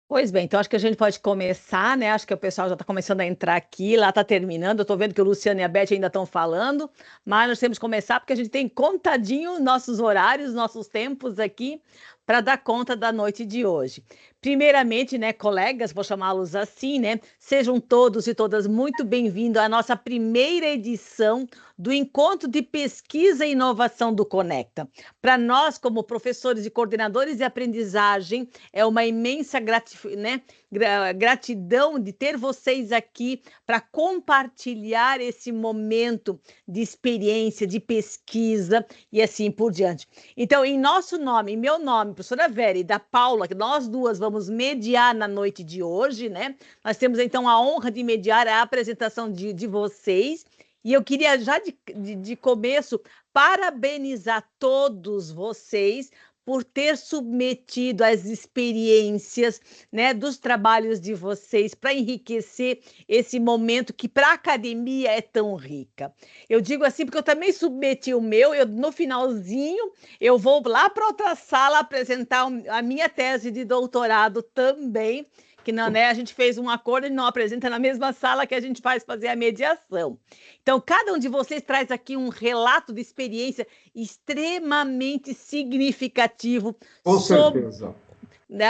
Pois bem, então acho que a gente pode começar, né? Acho que o pessoal já está começando a entrar aqui, lá está terminando. Eu estou vendo que o Luciano e a Beth ainda estão falando, mas nós temos que começar porque a gente tem contadinho nossos horários, nossos tempos aqui para dar conta da noite de hoje. Primeiramente, né, colegas, vou chamá-los assim, né? Sejam todos e todas muito bem-vindos à nossa primeira edição do Encontro de Pesquisa e Inovação do Conecta. Para nós, como professores e coordenadores de aprendizagem, é uma imensa né, gratidão de ter vocês aqui para compartilhar esse momento de experiência, de pesquisa e assim por diante. Então, em nosso nome, em meu nome, professora Vera e da Paula, que nós duas vamos mediar na noite de hoje, né? Nós temos então a honra de mediar a apresentação de vocês. E eu queria já de começo parabenizar todos vocês por ter submetido as experiências, né, dos trabalhos de vocês para enriquecer esse momento que para a academia é tão rica. Eu digo assim porque eu também submeti o meu, no finalzinho eu vou lá para outra sala apresentar a minha tese de doutorado também, que não, né, a gente fez um acordo e não apresenta na mesma sala que a gente faz fazer a mediação. Então, cada um de vocês traz aqui um relato de experiência extremamente significativo Com certeza.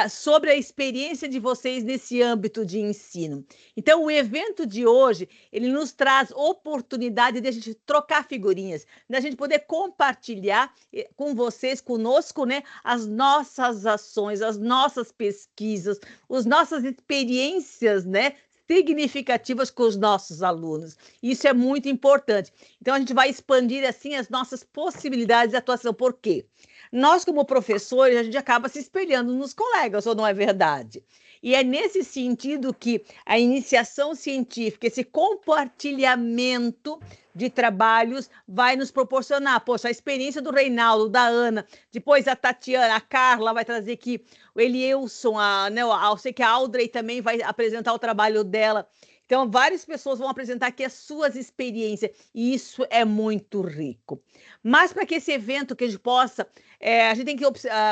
sobre a experiência de vocês nesse âmbito de ensino. Então, o evento de hoje, ele nos traz oportunidade de a gente trocar figurinhas, da gente poder compartilhar com vocês, conosco, né, as nossas ações, as nossas pesquisas, as nossas experiências, né, significativas com os nossos alunos. Isso é muito importante. Então, a gente vai expandir, assim, as nossas possibilidades de atuação. Por quê? Nós, como professores, a gente acaba se espelhando nos colegas, ou não é verdade? E é nesse sentido que a iniciação científica, esse compartilhamento de trabalhos vai nos proporcionar. Poxa, a experiência do Reinaldo, da Ana, depois a Tatiana, a Carla vai trazer aqui o Elielson, eu sei que a Audrey também vai apresentar o trabalho dela. Então, várias pessoas vão apresentar aqui as suas experiências, e isso é muito rico. Mas para que esse evento que a gente tem que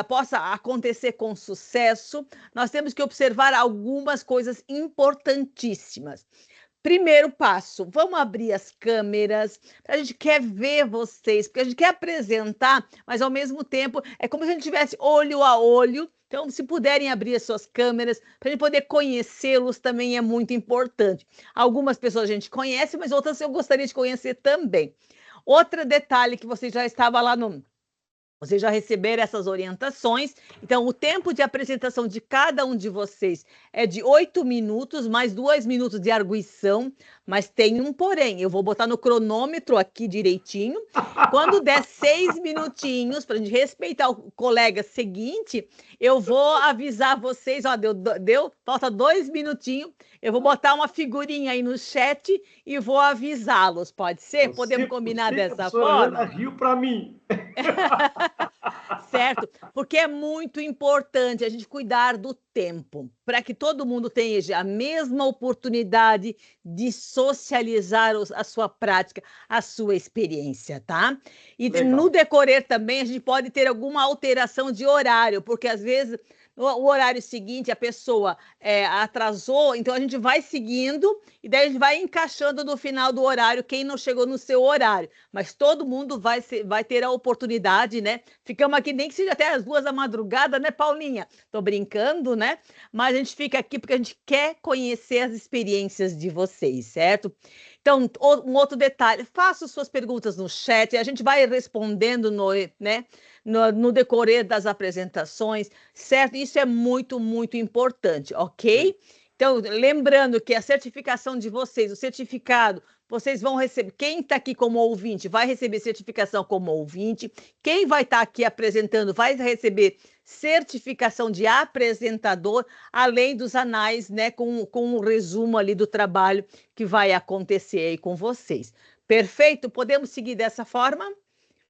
possa acontecer com sucesso, nós temos que observar algumas coisas importantíssimas. Primeiro passo, vamos abrir as câmeras, a gente quer ver vocês, porque a gente quer apresentar, mas ao mesmo tempo é como se a gente tivesse olho a olho. Então, se puderem abrir as suas câmeras, para a gente poder conhecê-los também é muito importante. Algumas pessoas a gente conhece, mas outras eu gostaria de conhecer também. Outro detalhe que você já estava lá no... Vocês já receberam essas orientações, então o tempo de apresentação de cada um de vocês é de 8 minutos, mais 2 minutos de arguição, mas tem um porém, eu vou botar no cronômetro aqui direitinho, quando der 6 minutinhos, para a gente respeitar o colega seguinte, eu vou avisar vocês, ó, falta 2 minutinhos, eu vou botar uma figurinha aí no chat e vou avisá-los, pode ser? Podemos combinar dessa forma? Ana riu para mim. Certo, porque é muito importante a gente cuidar do tempo, para que todo mundo tenha a mesma oportunidade de socializar a sua prática, a sua experiência, tá? E no decorrer também a gente pode ter alguma alteração de horário, porque às vezes o horário seguinte a pessoa atrasou, então a gente vai seguindo e daí a gente vai encaixando no final do horário quem não chegou no seu horário, mas todo mundo vai ter a oportunidade, né? Ficamos aqui nem que seja até as 2 da madrugada, né, Paulinha? Tô brincando, né? Mas a gente fica aqui porque a gente quer conhecer as experiências de vocês, certo? Então, um outro detalhe, faça suas perguntas no chat, a gente vai respondendo no decorrer das apresentações, certo? Isso é muito, muito importante, ok? Então, lembrando que a certificação de vocês, o certificado, vocês vão receber, quem está aqui como ouvinte vai receber certificação como ouvinte, quem vai estar aqui apresentando vai receber certificação de apresentador, além dos anais, né, com um resumo ali do trabalho que vai acontecer aí com vocês. Perfeito? Podemos seguir dessa forma?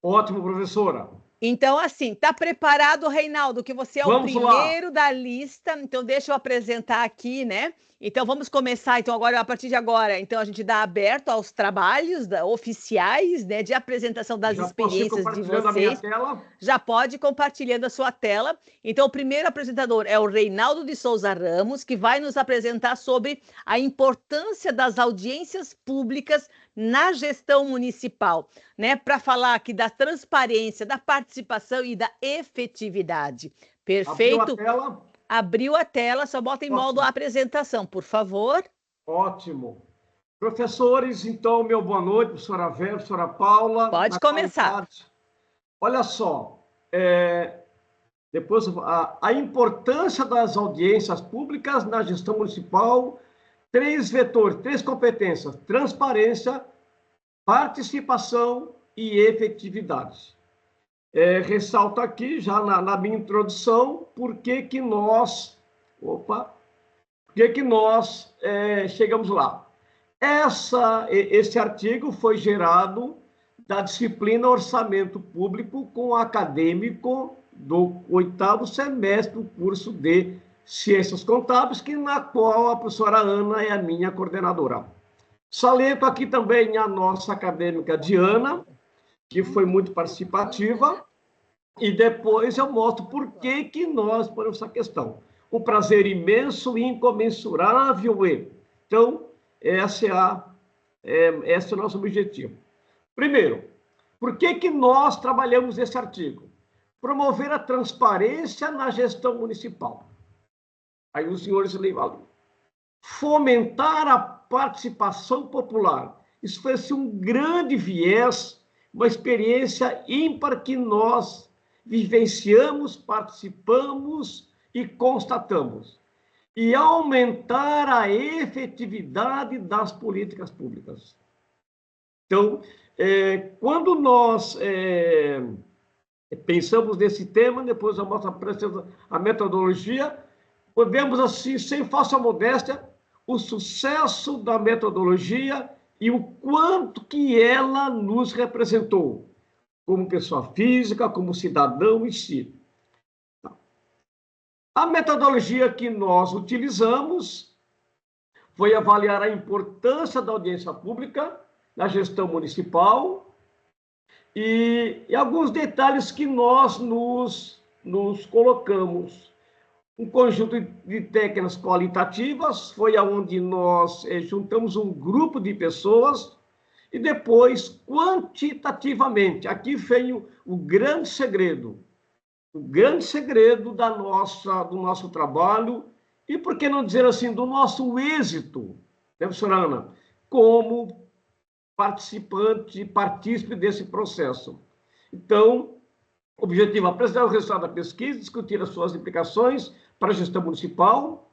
Ótimo, professora. Então, assim, está preparado, Reinaldo, que você é o primeiro da lista, então deixa eu apresentar aqui, né? Então, vamos começar, então, agora, a partir de agora, então, a gente dá aberto aos trabalhos oficiais, né, de apresentação das Já posso ir experiências de compartilhando a minha vocês. tela? Já pode ir compartilhando a sua tela. Então, o primeiro apresentador é o Reinaldo de Souza Ramos, que vai nos apresentar sobre a importância das audiências públicas na gestão municipal, né, para falar aqui da transparência, da participação e da efetividade. Perfeito? Abriu a tela? Abriu a tela, só bota em modo apresentação, por favor. Ótimo. Professores, então, meu boa noite, professora Vera, professora Paula. Pode começar. Olha só, depois a importância das audiências públicas na gestão municipal, 3 vetores, 3 competências: transparência, participação e efetividade. Ressalto aqui, já na minha introdução, por que nós chegamos lá. Esse artigo foi gerado da disciplina Orçamento Público com acadêmico do 8º semestre do curso de Ciências Contábeis, na qual a professora Ana é a minha coordenadora. Saliento aqui também a nossa acadêmica Diana, que foi muito participativa, e depois eu mostro por que nós ponemos essa questão. Um prazer imenso e incomensurável. Então, esse é o nosso objetivo. Primeiro, por que nós trabalhamos esse artigo? Promover a transparência na gestão municipal. Aí os senhores leem ali. Fomentar a participação popular. Isso foi assim, um grande viés, uma experiência ímpar que nós vivenciamos, participamos e constatamos. E aumentar a efetividade das políticas públicas. Então, quando nós pensamos nesse tema, depois eu mostro a metodologia, vemos assim, sem falsa modéstia, o sucesso da metodologia e o quanto que ela nos representou, como pessoa física, como cidadão em si. A metodologia que nós utilizamos foi avaliar a importância da audiência pública na gestão municipal e alguns detalhes que nós nos colocamos. Um conjunto de técnicas qualitativas, foi onde nós juntamos um grupo de pessoas e depois, quantitativamente, aqui veio o grande segredo do nosso trabalho e, por que não dizer assim, do nosso êxito, né, professora Ana, como partícipe desse processo. Então, o objetivo é apresentar o resultado da pesquisa, discutir as suas implicações para a gestão municipal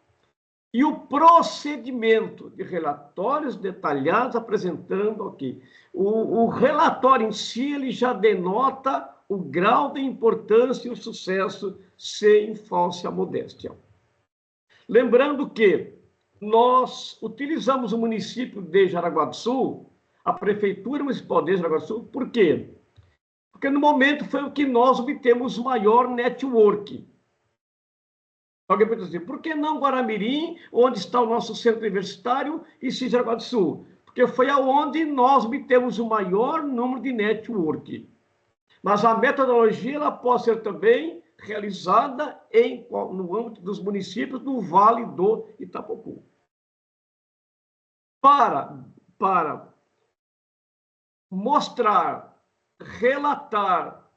e o procedimento de relatórios detalhados apresentando aqui. O relatório em si, ele já denota o grau de importância e o sucesso sem falsa modéstia. Lembrando que nós utilizamos o município de Jaraguá do Sul, a Prefeitura Municipal de Jaraguá do Sul, por quê? Porque no momento foi o que nós obtemos o maior network. Alguém pode dizer, por que não Guaramirim, onde está o nosso centro universitário, e sim Jaraguá do Sul? Porque foi aonde nós obtemos o maior número de network. Mas a metodologia ela pode ser também realizada no âmbito dos municípios do Vale do Itapocu. Para mostrar, relatar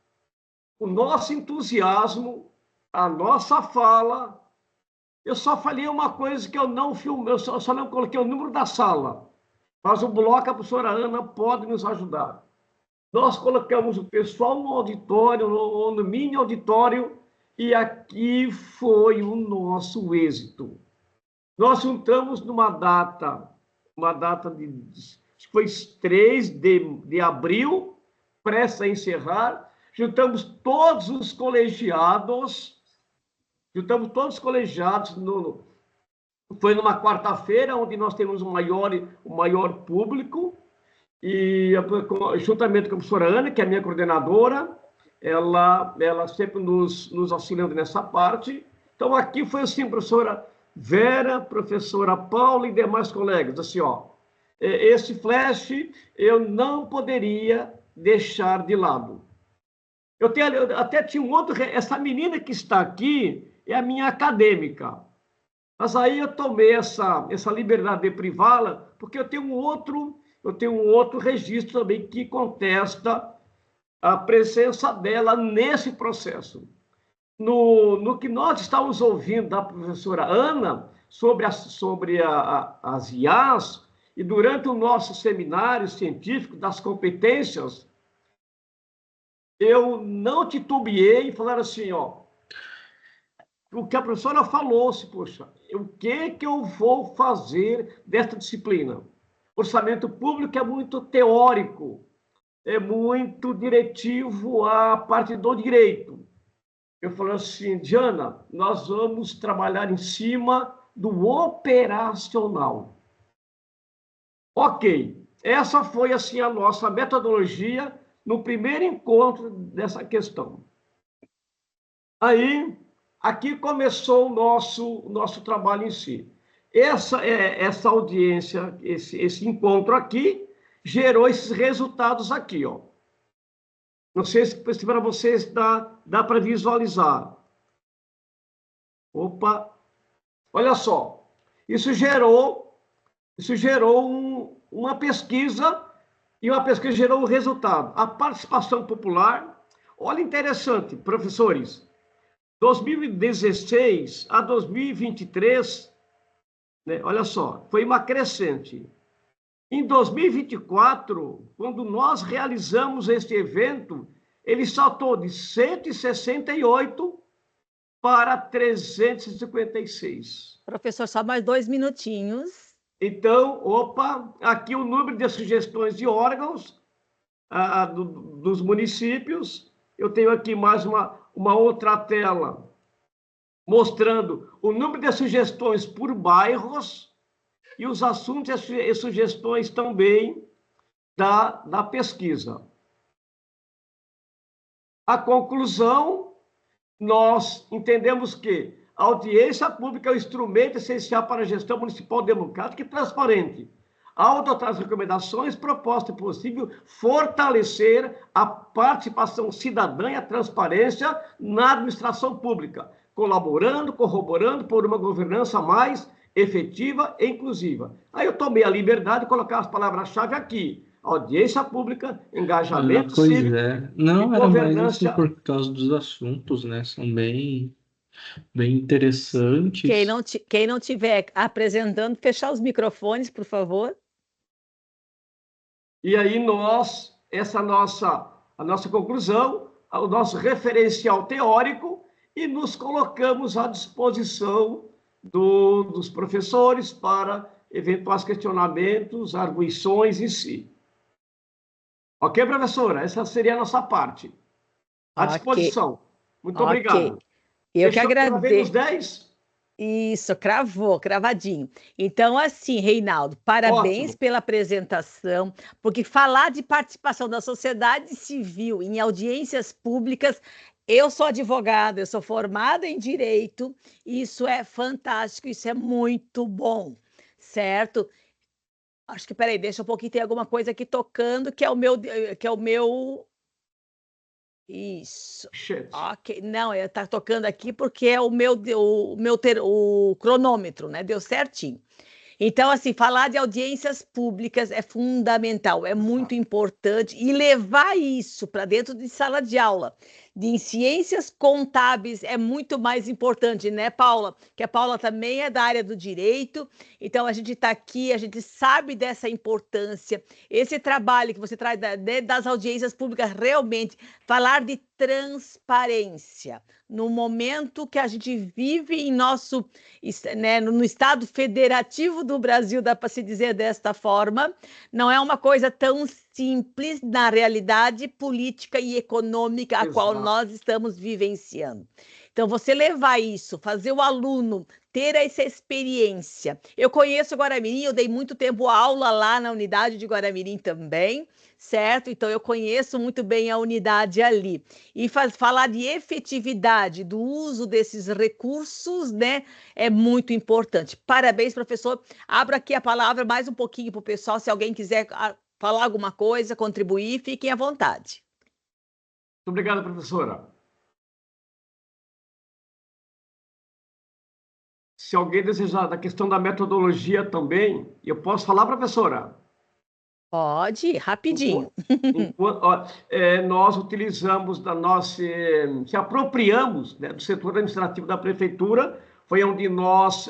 o nosso entusiasmo, a nossa fala, eu só falei uma coisa que eu não filmei, eu só não coloquei o número da sala, mas o bloco, a professora Ana pode nos ajudar. Nós colocamos o pessoal no auditório, no mini auditório, e aqui foi o nosso êxito. Nós juntamos numa data foi 3 de abril, prestes a encerrar, juntamos todos os colegiados, foi numa quarta-feira, onde nós temos o maior público, e juntamente com a professora Ana, que é a minha coordenadora, ela sempre nos auxiliando nessa parte. Então, aqui foi assim, professora, Vera, professora Paula e demais colegas, assim, ó, esse flash eu não poderia deixar de lado. Eu até tinha um outro, essa menina que está aqui é a minha acadêmica, mas aí eu tomei essa liberdade de privá-la, porque eu tenho um outro registro também que contesta a presença dela nesse processo. No que nós estávamos ouvindo da professora Ana sobre as IAs, e durante o nosso seminário científico das competências, eu não titubeei em falar assim, ó, o que a professora falou, se poxa, o que eu vou fazer desta disciplina? Orçamento público é muito teórico, é muito diretivo à parte do direito. Eu falei assim, Diana, nós vamos trabalhar em cima do operacional. Ok, essa foi assim a nossa metodologia no primeiro encontro dessa questão. Aí, aqui começou o nosso trabalho em si. Essa audiência, esse encontro aqui, gerou esses resultados aqui, ó. Não sei se para vocês dá para visualizar. Opa! Olha só, isso gerou uma pesquisa, e uma pesquisa gerou um resultado. A participação popular, olha interessante, professores, 2016 a 2023, né, olha só, foi uma crescente. Em 2024, quando nós realizamos este evento, ele saltou de 168 para 356. Professor, só mais 2 minutinhos. Então, opa, aqui o número de sugestões de órgãos dos municípios. Eu tenho aqui mais uma outra tela mostrando o número de sugestões por bairros e os assuntos e sugestões também da pesquisa. A conclusão, nós entendemos que a audiência pública é um instrumento essencial para a gestão municipal democrática e transparente. Ao adotar as recomendações propostas, é possível fortalecer a participação cidadã e a transparência na administração pública, corroborando por uma governança mais efetiva e inclusiva. Aí eu tomei a liberdade de colocar as palavras-chave aqui. Audiência pública, engajamento cívico Não, e era mais assim governança. por causa dos assuntos, né? São bem interessantes. Quem não tiver apresentando, fechar os microfones, por favor. E aí a nossa conclusão, o nosso referencial teórico, e nos colocamos à disposição dos professores para eventuais questionamentos, arguições em si. Ok, professora? Essa seria a nossa parte. À disposição. Muito obrigado. Eu que agradeço. Gravei nos 10? Isso, cravadinho. Então, assim, Reinaldo, parabéns pela apresentação, porque falar de participação da sociedade civil em audiências públicas, eu sou advogada, eu sou formada em direito, isso é fantástico, isso é muito bom, certo? Acho que, peraí, deixa um pouquinho, tem alguma coisa aqui tocando, que é o meu... Isso. Ok. Não, está tocando aqui porque é o cronômetro, né? Deu certinho. Então, assim, falar de audiências públicas é fundamental, é muito importante, e levar isso para dentro de sala de aula, de ciências contábeis, é muito mais importante, né, Paula? Que a Paula também é da área do direito, então a gente está aqui, a gente sabe dessa importância, esse trabalho que você traz das audiências públicas, realmente, falar de transparência, no momento que a gente vive em nosso, né, no Estado Federativo do Brasil, dá para se dizer desta forma, não é uma coisa tão simples na realidade política e econômica a qual nós estamos vivenciando. Então, você levar isso, fazer o aluno ter essa experiência. Eu conheço Guaramirim, eu dei muito tempo aula lá na unidade de Guaramirim também, certo? Então, eu conheço muito bem a unidade ali. E falar de efetividade do uso desses recursos, né, é muito importante. Parabéns, professor. Abro aqui a palavra mais um pouquinho para o pessoal, se alguém quiser falar alguma coisa, contribuir, fiquem à vontade. Muito obrigado, professora. Se alguém desejar da questão da metodologia também, eu posso falar, professora? Pode, rapidinho. Nós utilizamos se apropriamos, né, do setor administrativo da prefeitura, foi onde nós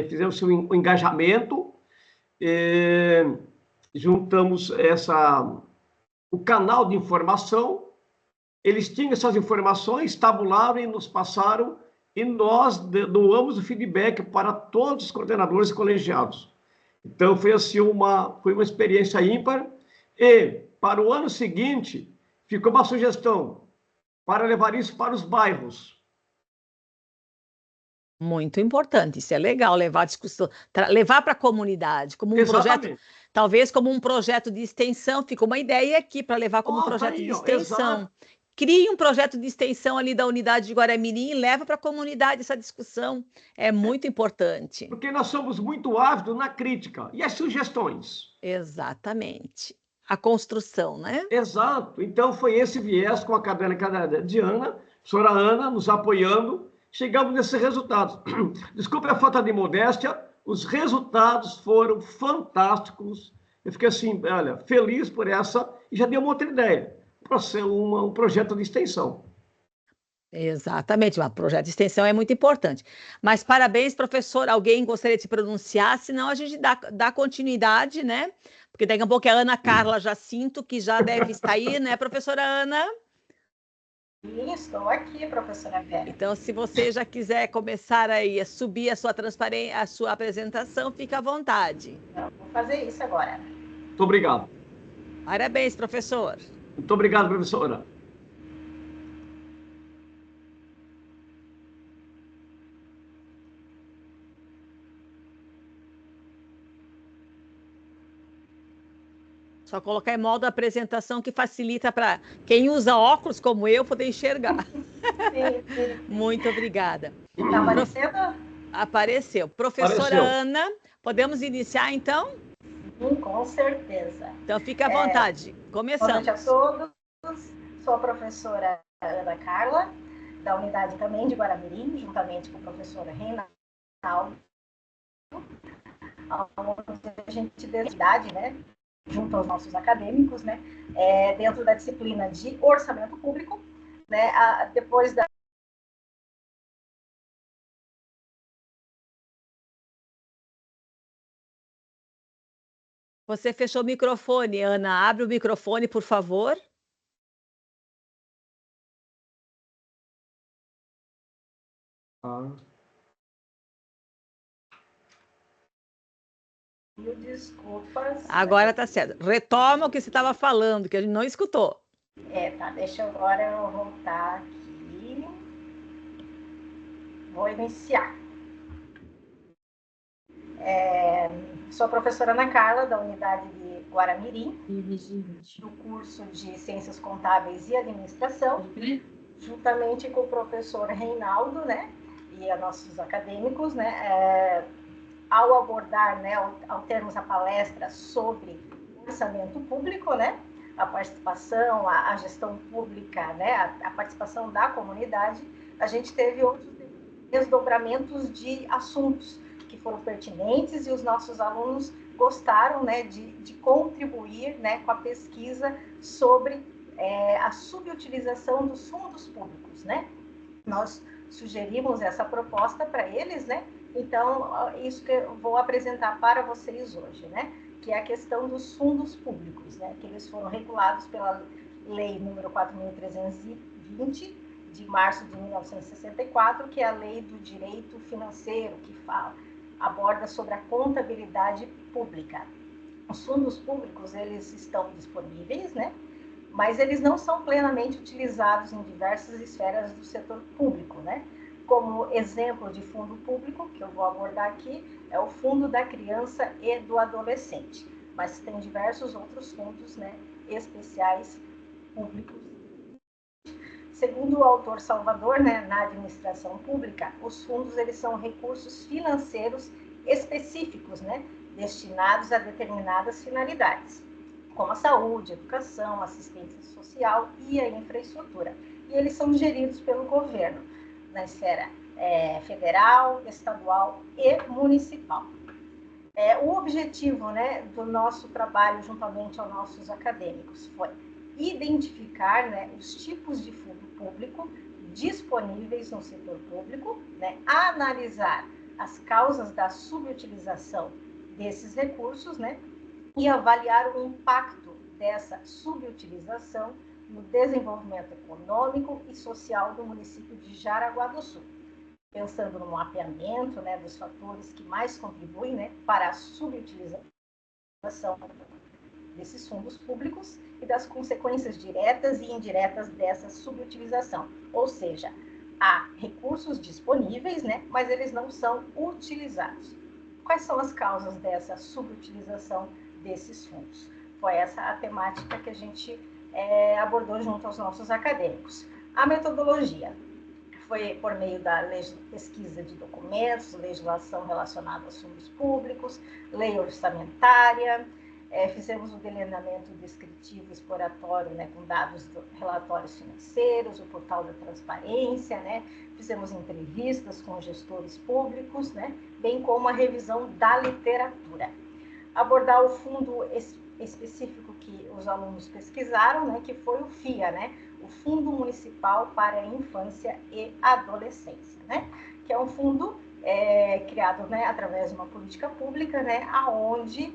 fizemos o engajamento, juntamos o canal de informação, eles tinham essas informações, tabularam e nos passaram, e nós doamos o feedback para todos os coordenadores e colegiados. Então, foi assim foi uma experiência ímpar. E, para o ano seguinte, ficou uma sugestão para levar isso para os bairros. Muito importante, isso é legal, levar a discussão, levar para a comunidade, como um projeto, talvez como um projeto de extensão, fica uma ideia aqui para levar como um projeto de extensão. Crie um projeto de extensão ali da unidade de Guaramirim e leva para a comunidade essa discussão. É muito importante. Porque nós somos muito ávidos na crítica e as sugestões. Exatamente. A construção, né? Exato. Então, foi esse viés com a acadêmica Diana, professora Ana, nos apoiando, chegamos nesses resultados. Desculpe a falta de modéstia, os resultados foram fantásticos. Eu fiquei assim, olha, feliz por essa, e já dei uma outra ideia. Um projeto de extensão. Exatamente, um projeto de extensão é muito importante. Mas parabéns, professor. Alguém gostaria de se pronunciar? Senão a gente dá continuidade, né? Porque daqui a pouco a Ana Carla já sinto que já deve estar aí, né, professora Ana? Estou aqui, professora Vera. Então, se você já quiser começar aí a subir a sua transparência, a sua apresentação, fica à vontade. Vou fazer isso agora. Muito obrigado. Parabéns, professor. Muito obrigado, professora. Só colocar em modo apresentação que facilita para quem usa óculos como eu poder enxergar. Sim. Muito obrigada. Está aparecendo? Apareceu. Professora Ana, podemos iniciar então? Sim, com certeza. Então fique à vontade. Começamos. Boa noite a todos. Sou a professora Ana Carla, da unidade também de Guaramirim, juntamente com a professora Reinaldo, onde a gente deu idade, né? Junto aos nossos acadêmicos, né, dentro da disciplina de orçamento público, né, depois da... Você fechou o microfone, Ana. Abre o microfone, por favor. Desculpas. Agora tá certo. Retoma o que você estava falando, que a gente não escutou. Tá. Deixa agora eu voltar aqui. Vou iniciar. Sou a professora Ana Carla, da unidade de Guaramirim, do curso de Ciências Contábeis e Administração, juntamente com o professor Reinaldo, né, e nossos acadêmicos, né, ao abordar, né, ao termos a palestra sobre orçamento público, né, a participação, a gestão pública, né, a participação da comunidade, a gente teve outros desdobramentos de assuntos que foram pertinentes e os nossos alunos gostaram, né, de contribuir, né, com a pesquisa sobre a subutilização dos fundos públicos, né. Nós sugerimos essa proposta para eles, né. Então, isso que eu vou apresentar para vocês hoje, né? Que é a questão dos fundos públicos, né? Que eles foram regulados pela Lei número 4.320, de março de 1964, que é a Lei do Direito Financeiro, que aborda sobre a contabilidade pública. os fundos públicos, eles estão disponíveis, né? Mas eles não são plenamente utilizados em diversas esferas do setor público, né? Como exemplo de fundo público, que eu vou abordar aqui, é o Fundo da Criança e do Adolescente, mas tem diversos outros fundos, né, especiais públicos. Segundo o autor Salvador, né, na administração pública, os fundos eles são recursos financeiros específicos, né, destinados a determinadas finalidades, como a saúde, educação, assistência social e a infraestrutura. E eles são geridos pelo governo, na esfera federal, estadual e municipal. O objetivo, né, do nosso trabalho juntamente aos nossos acadêmicos foi identificar, né, os tipos de fundo público disponíveis no setor público, né, analisar as causas da subutilização desses recursos, né, e avaliar o impacto dessa subutilização no desenvolvimento econômico e social do município de Jaraguá do Sul, pensando no mapeamento, né, dos fatores que mais contribuem, né, para a subutilização desses fundos públicos e das consequências diretas e indiretas dessa subutilização. Ou seja, há recursos disponíveis, né, mas eles não são utilizados. Quais são as causas dessa subutilização desses fundos? Foi essa a temática que a gente abordou junto aos nossos acadêmicos. A metodologia foi por meio da pesquisa de documentos, legislação relacionada aos fundos públicos, lei orçamentária, fizemos o delineamento descritivo exploratório, né, com dados do relatórios financeiros, o portal da transparência, né, fizemos entrevistas com gestores públicos, né, bem como a revisão da literatura. Abordar o fundo específico que os alunos pesquisaram, né, que foi o FIA, né, o Fundo Municipal para a Infância e Adolescência, né, que é um fundo criado, né, através de uma política pública, né, aonde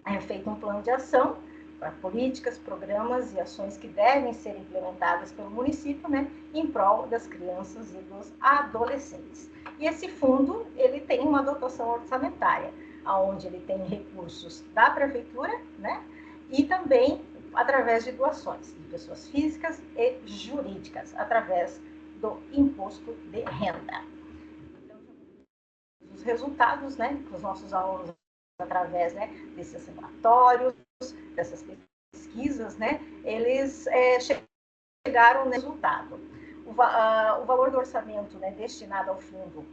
é feito um plano de ação para políticas, programas e ações que devem ser implementadas pelo município, né, em prol das crianças e dos adolescentes. E esse fundo, ele tem uma dotação orçamentária, onde ele tem recursos da prefeitura, né, e também através de doações de pessoas físicas e jurídicas, através do imposto de renda. Então, os resultados, né, que os nossos alunos, através, né, desses relatórios, dessas pesquisas, né, eles chegaram no resultado. O valor do orçamento, né, destinado ao fundo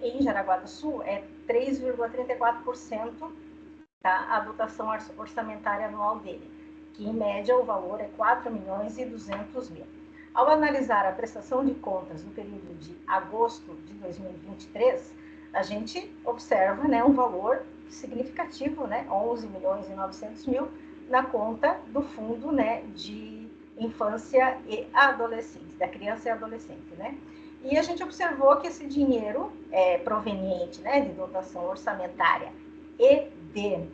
em Jaraguá do Sul é 3,34%, tá, a dotação orçamentária anual dele, que em média o valor é 4.200.000. Ao analisar a prestação de contas no período de agosto de 2023, a gente observa, né, um valor significativo, né, 11.900.000 na conta do fundo, né, de infância e adolescente, da criança e adolescente, né? E a gente observou que esse dinheiro proveniente, né, de dotação orçamentária e de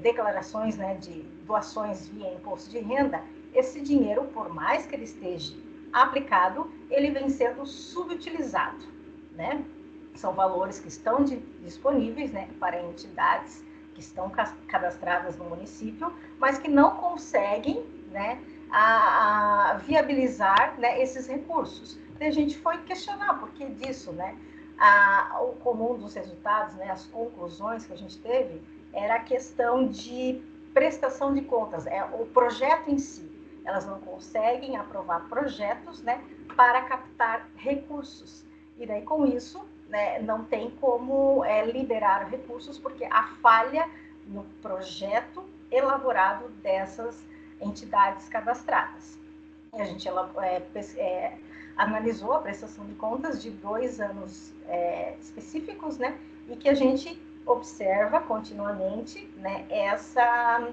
declarações, né, de doações via imposto de renda, esse dinheiro, por mais que ele esteja aplicado, ele vem sendo subutilizado, né? São valores que estão disponíveis, né, para entidades que estão cadastradas no município, mas que não conseguem, né, viabilizar, né, esses recursos. E a gente foi questionar por que disso, né? O comum dos resultados, né, as conclusões que a gente teve, era a questão de prestação de contas, o projeto em si. Elas não conseguem aprovar projetos, né, para captar recursos. E daí, com isso, né, não tem como liberar recursos, porque há falha no projeto elaborado dessas entidades cadastradas. E a gente analisou a prestação de contas de 2 anos específicos, né, e que a gente observa continuamente, né, essa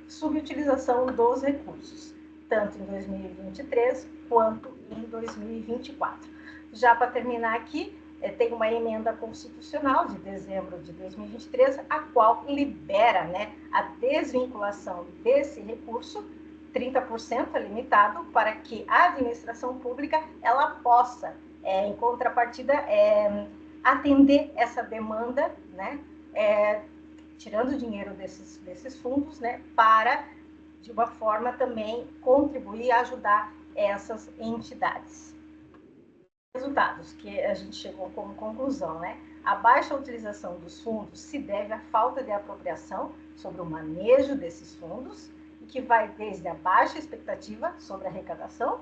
subutilização dos recursos, tanto em 2023 quanto em 2024. Já para terminar aqui, tem uma emenda constitucional de dezembro de 2023, a qual libera, né, a desvinculação desse recurso, 30% é limitado, para que a administração pública ela possa, em contrapartida, atender essa demanda, né, tirando dinheiro desses fundos, né, para, de uma forma também, contribuir e ajudar essas entidades. Resultados que a gente chegou como conclusão, né? A baixa utilização dos fundos se deve à falta de apropriação sobre o manejo desses fundos, e que vai desde a baixa expectativa sobre a arrecadação,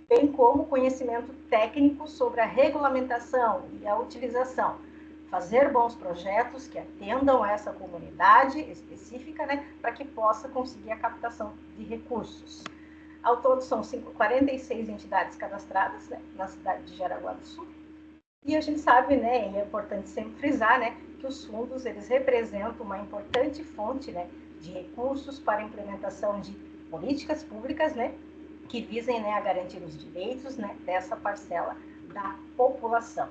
bem como conhecimento técnico sobre a regulamentação e a utilização. Fazer bons projetos que atendam a essa comunidade específica, né, para que possa conseguir a captação de recursos. Ao todo, são 46 entidades cadastradas, né, na cidade de Jaraguá do Sul. E a gente sabe, né, e é importante sempre frisar, né, que os fundos eles representam uma importante fonte, né, de recursos para a implementação de políticas públicas, né, que visem, né, a garantir os direitos, né, dessa parcela da população.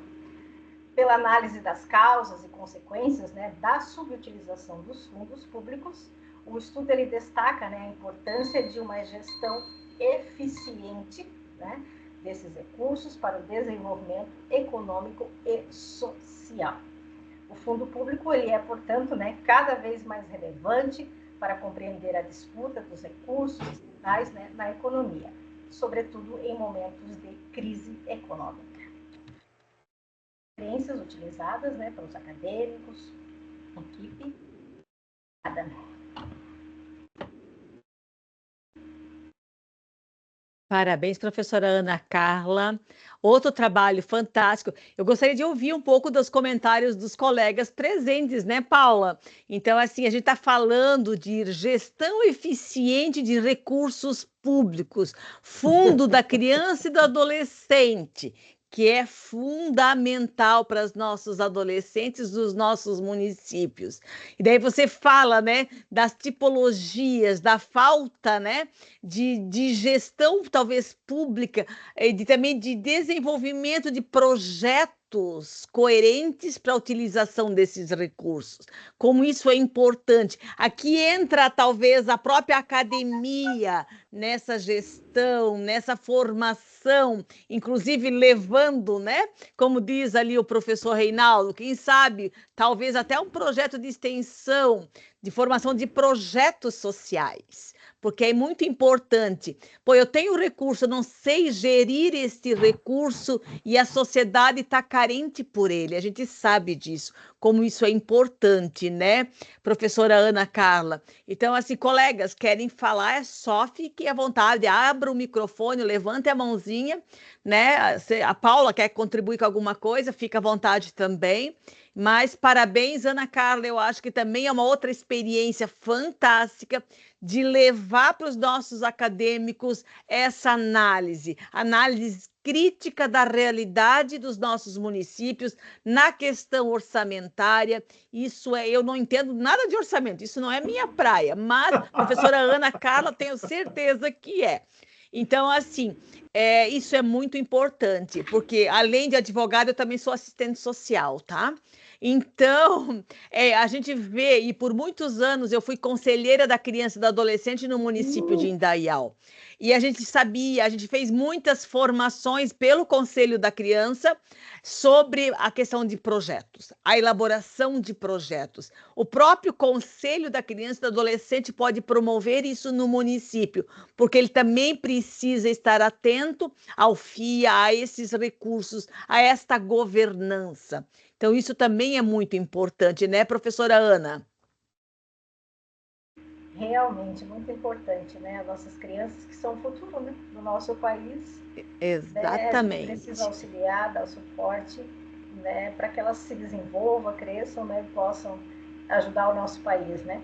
Pela análise das causas e consequências, né, da subutilização dos fundos públicos, o estudo ele destaca, né, a importância de uma gestão eficiente, né, desses recursos para o desenvolvimento econômico e social. O fundo público ele é, portanto, né, cada vez mais relevante para compreender a disputa dos recursos estatais, né, na economia, sobretudo em momentos de crise econômica. Experiências utilizadas, né, pelos acadêmicos, equipe. Parabéns, professora Ana Carla. Outro trabalho fantástico. Eu gostaria de ouvir um pouco dos comentários dos colegas presentes, né, Paula? Então, assim, a gente está falando de gestão eficiente de recursos públicos, Fundo da Criança e do Adolescente, que é fundamental para os nossos adolescentes dos nossos municípios. E daí você fala, né, das tipologias, da falta, né, de gestão, talvez, pública, e também de desenvolvimento de projetos coerentes para a utilização desses recursos. Como isso é importante. Aqui entra, talvez, a própria academia nessa gestão, nessa formação, inclusive levando, né? Como diz ali o professor Reinaldo, quem sabe, talvez até um projeto de extensão, de formação de projetos sociais, porque é muito importante. Pô, eu tenho recurso, eu não sei gerir este recurso e a sociedade está carente por ele, a gente sabe disso, como isso é importante, né, professora Ana Carla? Então, assim, colegas, querem falar, é só fique à vontade, abra o microfone, levante a mãozinha, né? A Paula quer contribuir com alguma coisa, fica à vontade também. Mas parabéns, Ana Carla, eu acho que também é uma outra experiência fantástica de levar para os nossos acadêmicos essa análise crítica da realidade dos nossos municípios na questão orçamentária. Isso é, eu não entendo nada de orçamento, isso não é minha praia, mas a professora Ana Carla tenho certeza que é. Então, assim, isso é muito importante, porque além de advogada, eu também sou assistente social, tá? Então, a gente vê, e por muitos anos eu fui conselheira da criança e do adolescente no município de Indaial. E a gente sabia, a gente fez muitas formações pelo Conselho da Criança sobre a questão de projetos, a elaboração de projetos. O próprio Conselho da Criança e do Adolescente pode promover isso no município, porque ele também precisa estar atento ao FIA, a esses recursos, a esta governança. Então, isso também é muito importante, né, professora Ana? Realmente, muito importante, né? As nossas crianças que são o futuro, né, do nosso país. Exatamente. Né? Precisa auxiliar, dar o suporte, né, para que elas se desenvolvam, cresçam, né, e possam ajudar o nosso país, né?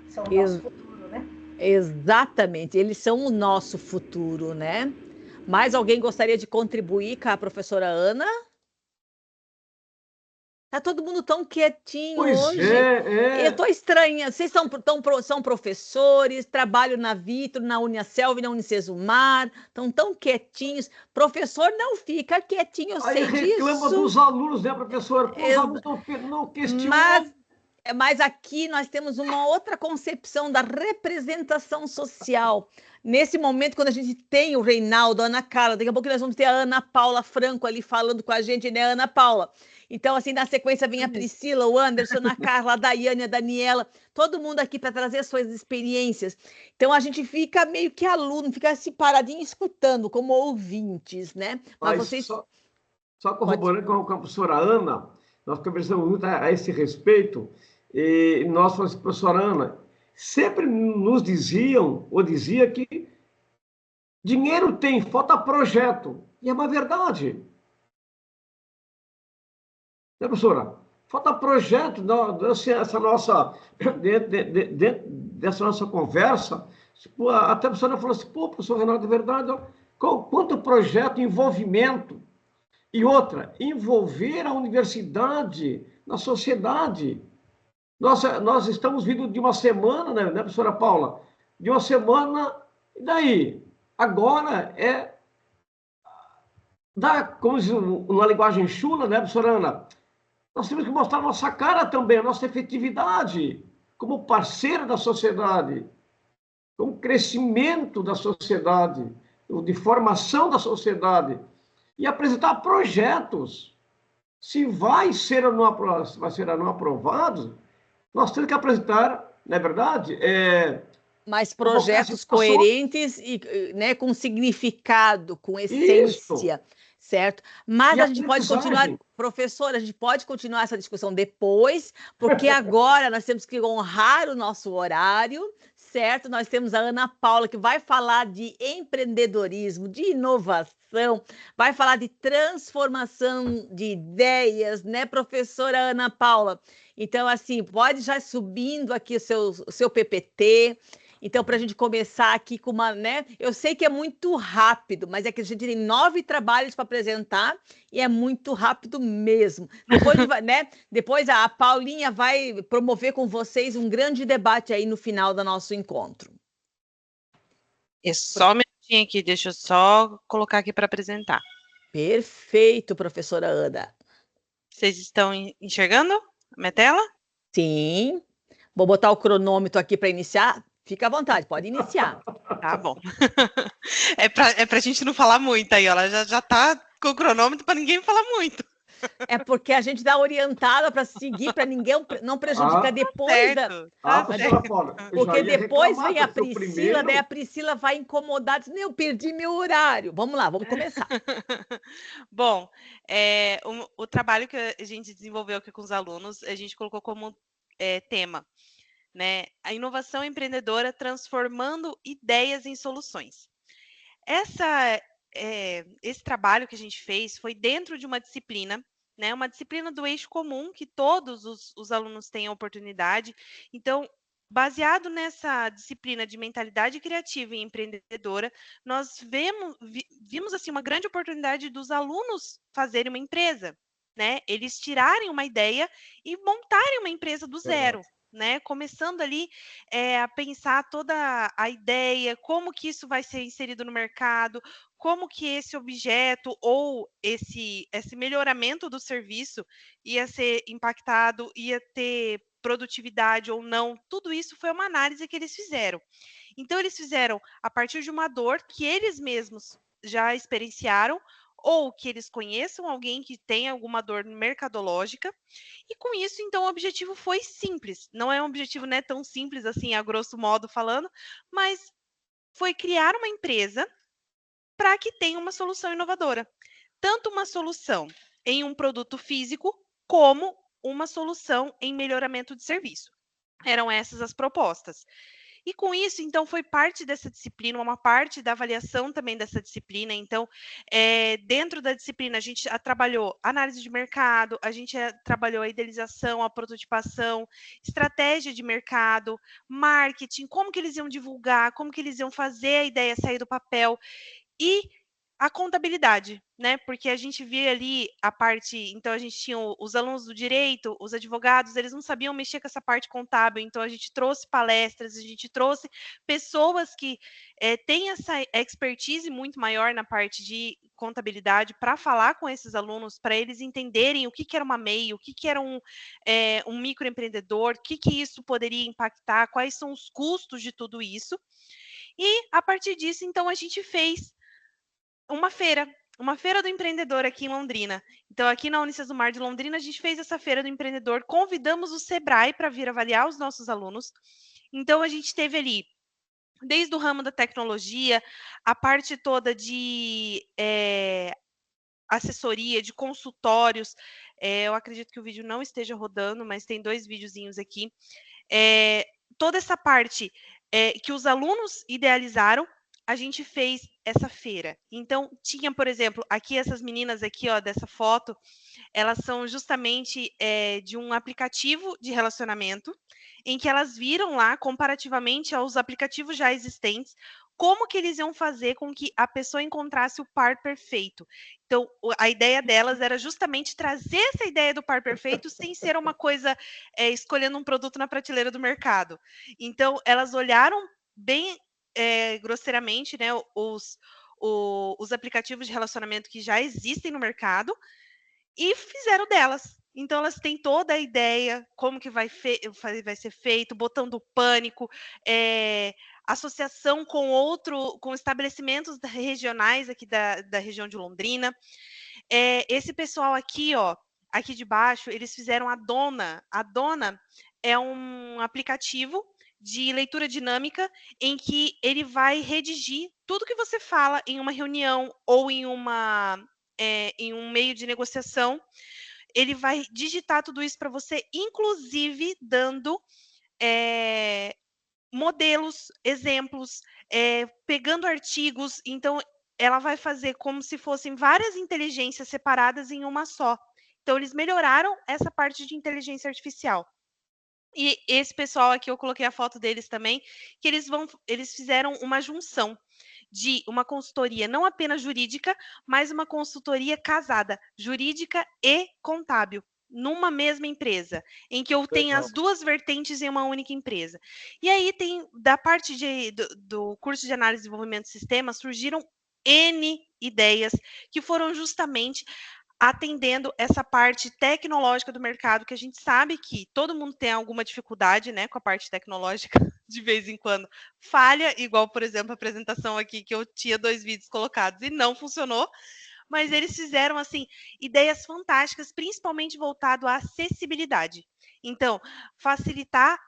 São o nosso futuro, né? Exatamente, eles são o nosso futuro, né? Mais alguém gostaria de contribuir com a professora Ana? Tá todo mundo tão quietinho Pois hoje. Eu tô estranha. Vocês são professores, trabalham na Vitro, na Uniaselv, na Unicesumar, estão tão quietinhos. Professor não fica quietinho, eu sei disso. Aí reclama dos alunos, né, professor? Os alunos não questionam. Mas Mas aqui nós temos uma outra concepção da representação social. Nesse momento, quando a gente tem o Reinaldo, a Ana Carla, daqui a pouco nós vamos ter a Ana Paula Franco ali falando com a gente, né, Ana Paula? Então, assim, na sequência vem a Priscila, o Anderson, a Carla, a Daiane, a Daniela, todo mundo aqui para trazer suas experiências. Então, a gente fica meio que aluno, fica assim paradinho escutando, como ouvintes, né? Mas vocês... Só corroborando com a professora Ana, nós conversamos muito a esse respeito, e nós, professora Ana, sempre nos diziam, ou dizia que dinheiro tem, falta projeto. E é uma verdade. Né, professora? Falta projeto. Essa nossa, dessa nossa conversa, até a professora falou assim, pô, professor Renato, é verdade, quanto projeto, envolvimento. E outra, envolver a universidade na sociedade. Nós estamos vindo de uma semana, né, professora Paula? De uma semana, e daí? Agora como diz uma linguagem chula, né, professora Ana? Nós temos que mostrar a nossa cara também, a nossa efetividade, como parceiro da sociedade, como crescimento da sociedade, de formação da sociedade, e apresentar projetos. Se vai ser ou não aprovado, nós temos que apresentar, não é verdade? Mas projetos coerentes e, né, com significado, com essência, certo? Mas a gente pode continuar, professora, a gente pode continuar essa discussão depois, porque agora nós temos que honrar o nosso horário, certo? Nós temos a Ana Paula, que vai falar de empreendedorismo, de inovação, vai falar de transformação de ideias, né, professora Ana Paula? Então, assim, pode já subindo aqui o seu PPT. Então, para a gente começar aqui com uma, né? Eu sei que é muito rápido, mas é que a gente tem 9 trabalhos para apresentar e é muito rápido mesmo. Depois a Paulinha vai promover com vocês um grande debate aí no final do nosso encontro. Só um minutinho aqui, deixa eu só colocar aqui para apresentar. Perfeito, professora Ana. Vocês estão enxergando a minha tela? Sim. Vou botar o cronômetro aqui para iniciar. Fica à vontade, pode iniciar. Tá bom. É pra gente não falar muito aí, ela já tá com o cronômetro para ninguém falar muito. É porque a gente dá orientada para seguir, para ninguém não prejudicar depois porque depois vem a Priscila, daí a Priscila vai incomodar, diz, eu perdi meu horário. Vamos lá, vamos começar. Bom, o trabalho que a gente desenvolveu aqui com os alunos, a gente colocou como tema, né, a inovação empreendedora transformando ideias em soluções. Esse trabalho que a gente fez foi dentro de uma disciplina, né, uma disciplina do eixo comum, que todos os alunos têm a oportunidade. Então, baseado nessa disciplina de mentalidade criativa e empreendedora, nós vimos assim, uma grande oportunidade dos alunos fazerem uma empresa, né, eles tirarem uma ideia e montarem uma empresa do zero. Né, começando ali a pensar toda a ideia, como que isso vai ser inserido no mercado, como que esse objeto ou esse melhoramento do serviço ia ser impactado, ia ter produtividade ou não, tudo isso foi uma análise que eles fizeram. Então, eles fizeram a partir de uma dor que eles mesmos já experienciaram, ou que eles conheçam alguém que tem alguma dor mercadológica, e com isso, então, o objetivo foi simples. Não é um objetivo, né, tão simples assim, a grosso modo falando, mas foi criar uma empresa para que tenha uma solução inovadora. Tanto uma solução em um produto físico, como uma solução em melhoramento de serviço. Eram essas as propostas. E com isso, então, foi parte dessa disciplina, uma parte da avaliação também dessa disciplina. Então, dentro da disciplina, a gente trabalhou análise de mercado, a gente trabalhou a idealização, a prototipação, estratégia de mercado, marketing, como que eles iam divulgar, como que eles iam fazer a ideia sair do papel. E a contabilidade, né? Porque a gente via ali a parte, então a gente tinha os alunos do direito, os advogados, eles não sabiam mexer com essa parte contábil, então a gente trouxe palestras, a gente trouxe pessoas que têm essa expertise muito maior na parte de contabilidade para falar com esses alunos, para eles entenderem o que era uma MEI, o que era um microempreendedor, o que isso poderia impactar, quais são os custos de tudo isso. E a partir disso, então, a gente fez uma feira do empreendedor aqui em Londrina. Então, aqui na Unicesumar de Londrina, a gente fez essa feira do empreendedor, convidamos o Sebrae para vir avaliar os nossos alunos. Então, a gente teve ali, desde o ramo da tecnologia, a parte toda de assessoria, de consultórios. Eu acredito que o vídeo não esteja rodando, mas tem 2 videozinhos aqui. Toda essa parte que os alunos idealizaram, a gente fez essa feira. Então, tinha, por exemplo, aqui essas meninas aqui, ó, dessa foto, elas são justamente de um aplicativo de relacionamento, em que elas viram lá, comparativamente aos aplicativos já existentes, como que eles iam fazer com que a pessoa encontrasse o par perfeito. Então, a ideia delas era justamente trazer essa ideia do par perfeito sem ser uma coisa escolhendo um produto na prateleira do mercado. Então, elas olharam bem grosseiramente, né, os aplicativos de relacionamento que já existem no mercado e fizeram delas. Então, elas têm toda a ideia, como que vai ser feito, botão do pânico, associação com estabelecimentos regionais aqui da região de Londrina. Esse pessoal aqui, ó, aqui de baixo, eles fizeram a Dona. A Dona é um aplicativo de leitura dinâmica em que ele vai redigir tudo que você fala em uma reunião ou em um meio de negociação. Ele vai digitar tudo isso para você, inclusive dando modelos, exemplos, pegando artigos. Então, ela vai fazer como se fossem várias inteligências separadas em uma só. Então, eles melhoraram essa parte de inteligência artificial. E esse pessoal aqui, eu coloquei a foto deles também, que eles fizeram uma junção de uma consultoria não apenas jurídica, mas uma consultoria casada, jurídica e contábil, numa mesma empresa, em que eu tenho as 2 vertentes em uma única empresa. E aí tem, da parte do curso de análise e desenvolvimento de sistemas, surgiram N ideias que foram justamente atendendo essa parte tecnológica do mercado, que a gente sabe que todo mundo tem alguma dificuldade, né, com a parte tecnológica, de vez em quando falha, igual, por exemplo, a apresentação aqui, que eu tinha 2 vídeos colocados e não funcionou, mas eles fizeram, assim, ideias fantásticas, principalmente voltado à acessibilidade. Então, facilitar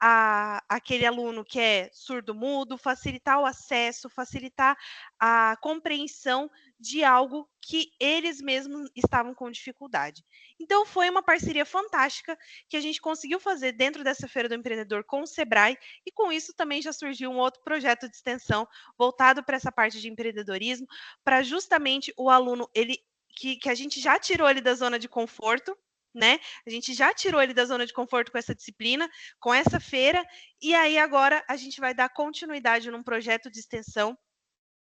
aquele aluno que é surdo-mudo, facilitar o acesso, facilitar a compreensão de algo que eles mesmos estavam com dificuldade. Então, foi uma parceria fantástica que a gente conseguiu fazer dentro dessa Feira do Empreendedor com o Sebrae, e com isso também já surgiu um outro projeto de extensão voltado para essa parte de empreendedorismo, para justamente o aluno, que a gente já tirou ele da zona de conforto, né? A gente já tirou ele da zona de conforto com essa disciplina, com essa feira, e aí agora a gente vai dar continuidade num projeto de extensão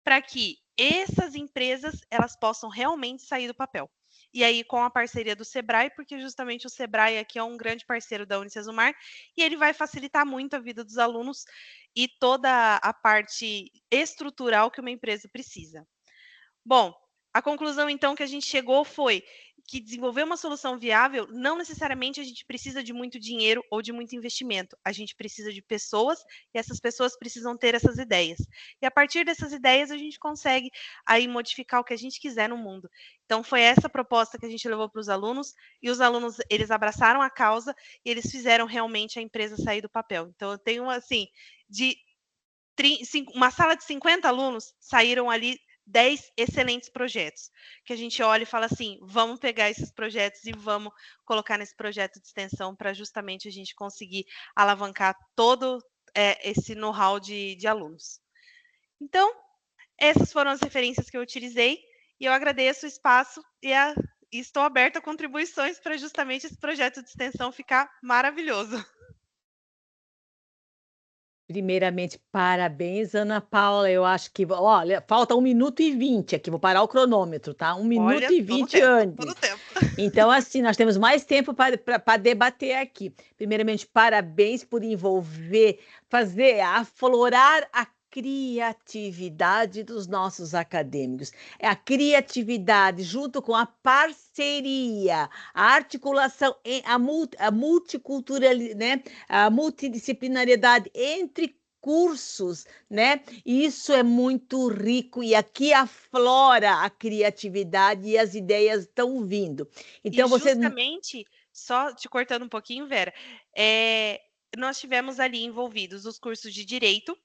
para que essas empresas elas possam realmente sair do papel. E aí com a parceria do Sebrae, porque justamente o Sebrae aqui é um grande parceiro da Unicesumar, e ele vai facilitar muito a vida dos alunos e toda a parte estrutural que uma empresa precisa. Bom, a conclusão então que a gente chegou foi que desenvolver uma solução viável, não necessariamente a gente precisa de muito dinheiro ou de muito investimento. A gente precisa de pessoas e essas pessoas precisam ter essas ideias. E a partir dessas ideias a gente consegue aí modificar o que a gente quiser no mundo. Então foi essa proposta que a gente levou para os alunos, e os alunos, eles abraçaram a causa e eles fizeram realmente a empresa sair do papel. Então eu tenho assim, uma sala de 50 alunos, saíram ali 10 excelentes projetos, que a gente olha e fala assim, vamos pegar esses projetos e vamos colocar nesse projeto de extensão para justamente a gente conseguir alavancar todo esse know-how de alunos. Então, essas foram as referências que eu utilizei, e eu agradeço o espaço e estou aberta a contribuições para justamente esse projeto de extensão ficar maravilhoso. Primeiramente, parabéns, Ana Paula. Eu acho que, olha, falta 1 minuto e 20 aqui, vou parar o cronômetro, tá? 1 minuto Olha, e tô no 20 tempo, tô antes. no tempo. Então, assim, nós temos mais tempo para debater aqui. Primeiramente, parabéns por envolver, fazer, aflorar a criatividade dos nossos acadêmicos. É a criatividade junto com a parceria, a articulação, a multiculturalidade, né? A multidisciplinariedade entre cursos, né? Isso é muito rico e aqui aflora a criatividade e as ideias estão vindo. Então, E justamente, só te cortando um pouquinho, Vera, nós tivemos ali envolvidos os cursos de direito,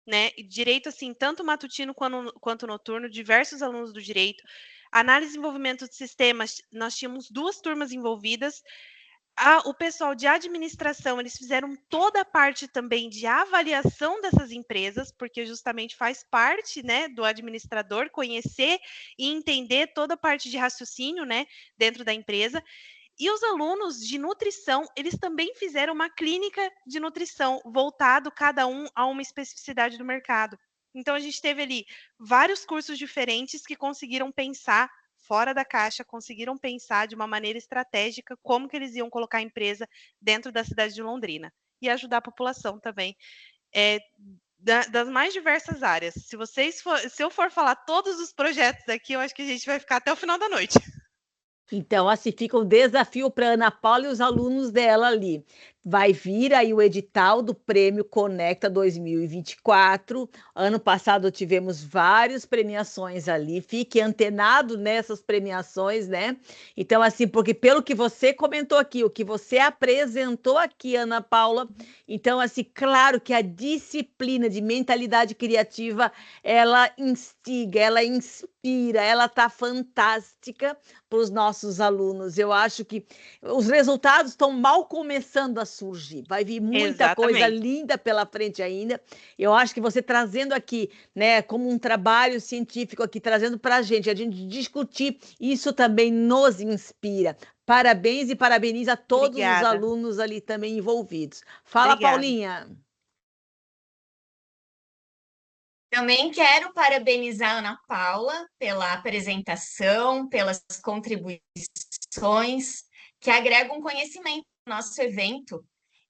né? Direito, assim, tanto matutino quanto noturno, diversos alunos do direito. Análise e desenvolvimento de sistemas, nós tínhamos 2 turmas envolvidas. O pessoal de administração, eles fizeram toda a parte também de avaliação dessas empresas, porque justamente faz parte, né, do administrador conhecer e entender toda a parte de raciocínio, né, dentro da empresa. E os alunos de nutrição, eles também fizeram uma clínica de nutrição, voltado cada um a uma especificidade do mercado. Então, a gente teve ali vários cursos diferentes que conseguiram pensar fora da caixa, conseguiram pensar de uma maneira estratégica como que eles iam colocar a empresa dentro da cidade de Londrina e ajudar a população também, das mais diversas áreas. Se eu for falar todos os projetos aqui, eu acho que a gente vai ficar até o final da noite. Então, assim, fica um desafio para Ana Paula e os alunos dela ali. Vai vir aí o edital do Prêmio Conecta 2024. Ano passado tivemos várias premiações ali. Fique antenado nessas premiações, né? Então, assim, porque pelo que você comentou aqui, o que você apresentou aqui, Ana Paula, então, assim, claro que a disciplina de mentalidade criativa, ela instiga, ela inspira, ela tá fantástica para os nossos alunos. Eu acho que os resultados estão mal começando a surgir. Vai vir muita coisa linda pela frente ainda. Eu acho que você trazendo aqui, né, como um trabalho científico aqui, trazendo para a gente discutir, isso também nos inspira. Parabéns e parabeniza a todos os alunos ali também envolvidos. Fala, Paulinha. Também quero parabenizar a Ana Paula pela apresentação, pelas contribuições que agregam conhecimento no nosso evento.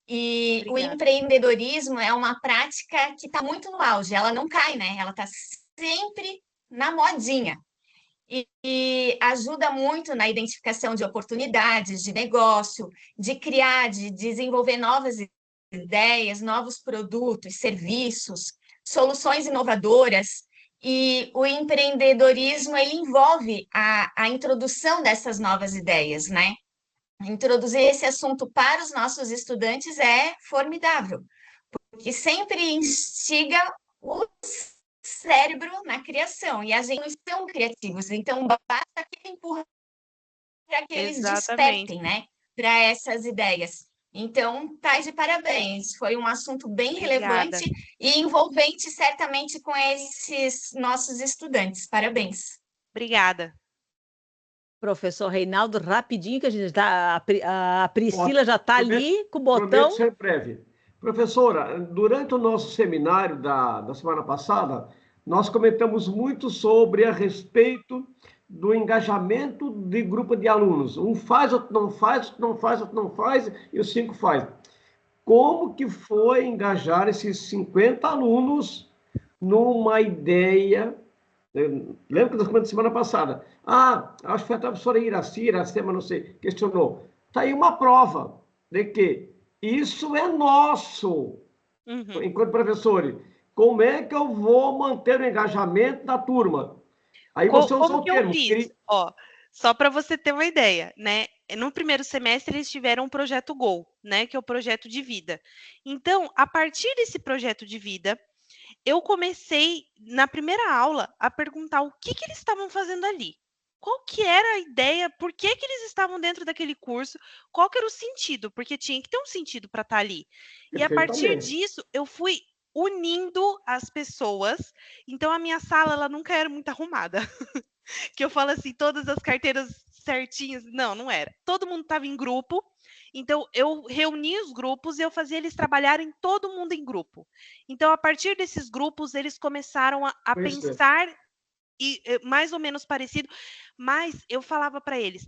E o empreendedorismo é uma prática que está muito no auge, ela não cai, né? Ela está sempre na modinha. E ajuda muito na identificação de oportunidades de negócio, de criar, de desenvolver novas ideias, novos produtos, serviços, soluções inovadoras, e o empreendedorismo ele envolve a introdução dessas novas ideias, né? Introduzir esse assunto para os nossos estudantes é formidável, porque sempre instiga o cérebro na criação, e a gente não são criativos, então basta que empurra para que eles despertem, né? Para essas ideias. Então, tá de parabéns. Foi um assunto bem relevante e envolvente, certamente, com esses nossos estudantes. Parabéns. Obrigada. Professor Reinaldo, rapidinho, que a gente tá, a Priscila já está ali com o botão. Prometo ser breve. Professora, durante o nosso seminário da semana passada, nós comentamos muito sobre a respeito do engajamento de grupo de alunos. Um faz, outro não faz, outro não faz, outro não faz, e os 5 faz. Como que foi engajar esses 50 alunos numa ideia? Lembra que nós comentamos semana passada? Acho que foi a professora Iracema, não sei, questionou. Está aí uma prova de que isso é nosso, enquanto professores. Como é que eu vou manter o engajamento da turma? Aí você usou o termo. Como que eu fiz? Ó, só para você ter uma ideia, né? No primeiro semestre, eles tiveram um projeto GO, né? Que é o projeto de vida. Então, a partir desse projeto de vida, eu comecei, na primeira aula, a perguntar o que eles estavam fazendo ali. Qual que era a ideia, por que eles estavam dentro daquele curso, qual que era o sentido, porque tinha que ter um sentido para estar ali. E a partir disso, eu fui unindo as pessoas. Então, a minha sala, ela nunca era muito arrumada. Que eu falo assim, todas as carteiras certinhos. Não, não era. Todo mundo estava em grupo, então eu reunia os grupos e eu fazia eles trabalharem todo mundo em grupo. Então, a partir desses grupos, eles começaram a pensar mais ou menos parecido, mas eu falava para eles,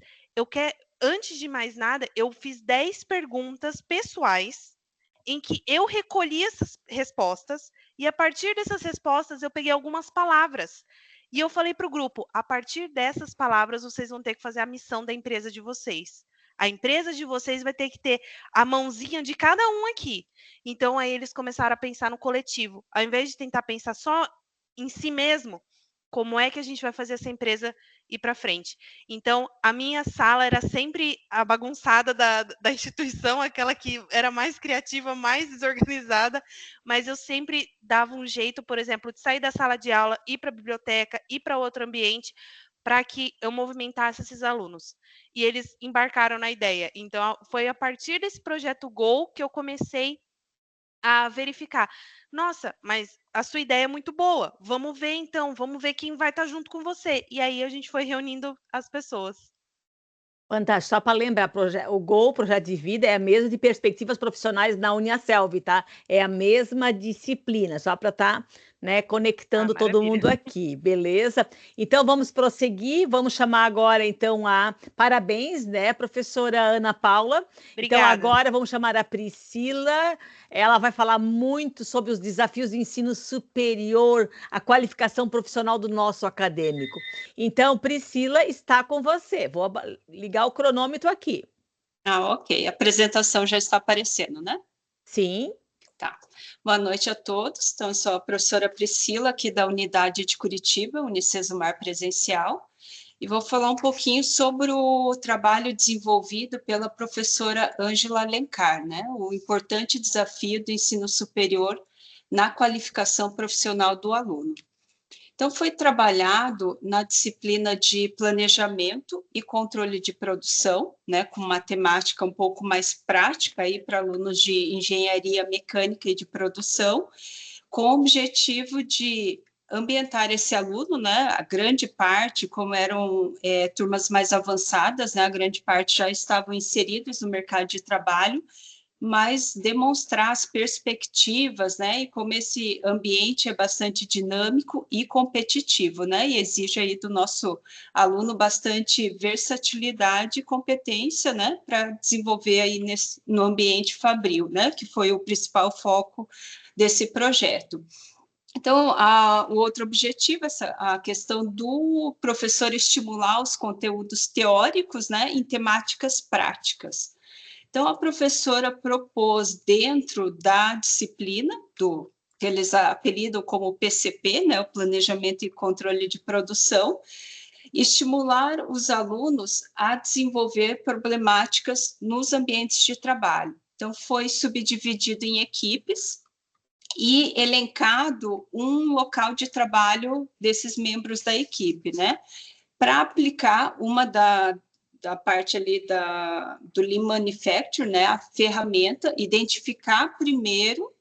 antes de mais nada, eu fiz 10 perguntas pessoais em que eu recolhi essas respostas e a partir dessas respostas eu peguei algumas palavras e eu falei para o grupo, a partir dessas palavras vocês vão ter que fazer a missão da empresa de vocês. A empresa de vocês vai ter que ter a mãozinha de cada um aqui. Então, aí eles começaram a pensar no coletivo. Ao invés de tentar pensar só em si mesmo, como é que a gente vai fazer essa empresa ir para frente? Então, a minha sala era sempre a bagunçada da instituição, aquela que era mais criativa, mais desorganizada, mas eu sempre dava um jeito, por exemplo, de sair da sala de aula, ir para a biblioteca, ir para outro ambiente, para que eu movimentasse esses alunos. E eles embarcaram na ideia. Então, foi a partir desse projeto Go que eu comecei a verificar. Nossa, mas a sua ideia é muito boa. Vamos ver então, vamos ver quem vai estar junto com você. E aí a gente foi reunindo as pessoas. Fantástico. Só para lembrar, o GO, Projeto de Vida, é a mesa de perspectivas profissionais na Uniaselv, tá? É a mesma disciplina, só para estar conectando todo mundo aqui, beleza? Então, vamos prosseguir, vamos chamar agora, então, parabéns, professora Ana Paula. Obrigada. Então, agora vamos chamar a Priscila, ela vai falar muito sobre os desafios do ensino superior, a qualificação profissional do nosso acadêmico. Então, Priscila, está com você. Vou ligar o cronômetro aqui. Ok. A apresentação já está aparecendo, né? Sim. Tá. Boa noite a todos. Então, eu sou a professora Priscila, aqui da unidade de Curitiba, Unicesumar Presencial, e vou falar um pouquinho sobre o trabalho desenvolvido pela professora Ângela Alencar, o importante desafio do ensino superior na qualificação profissional do aluno. Então, foi trabalhado na disciplina de planejamento e controle de produção, com matemática um pouco mais prática para alunos de engenharia mecânica e de produção, com o objetivo de ambientar esse aluno, a grande parte, como eram turmas mais avançadas, a grande parte já estavam inseridos no mercado de trabalho, mas demonstrar as perspectivas, e como esse ambiente é bastante dinâmico e competitivo, e exige aí do nosso aluno bastante versatilidade e competência, para desenvolver aí no ambiente fabril, que foi o principal foco desse projeto. Então, o outro objetivo, a questão do professor estimular os conteúdos teóricos, em temáticas práticas. Então, a professora propôs, dentro da disciplina, que eles apelidam como PCP, o Planejamento e Controle de Produção, estimular os alunos a desenvolver problemáticas nos ambientes de trabalho. Então, foi subdividido em equipes e elencado um local de trabalho desses membros da equipe, para aplicar uma da parte ali do Lean Manufacturing, a ferramenta, identificar primeiro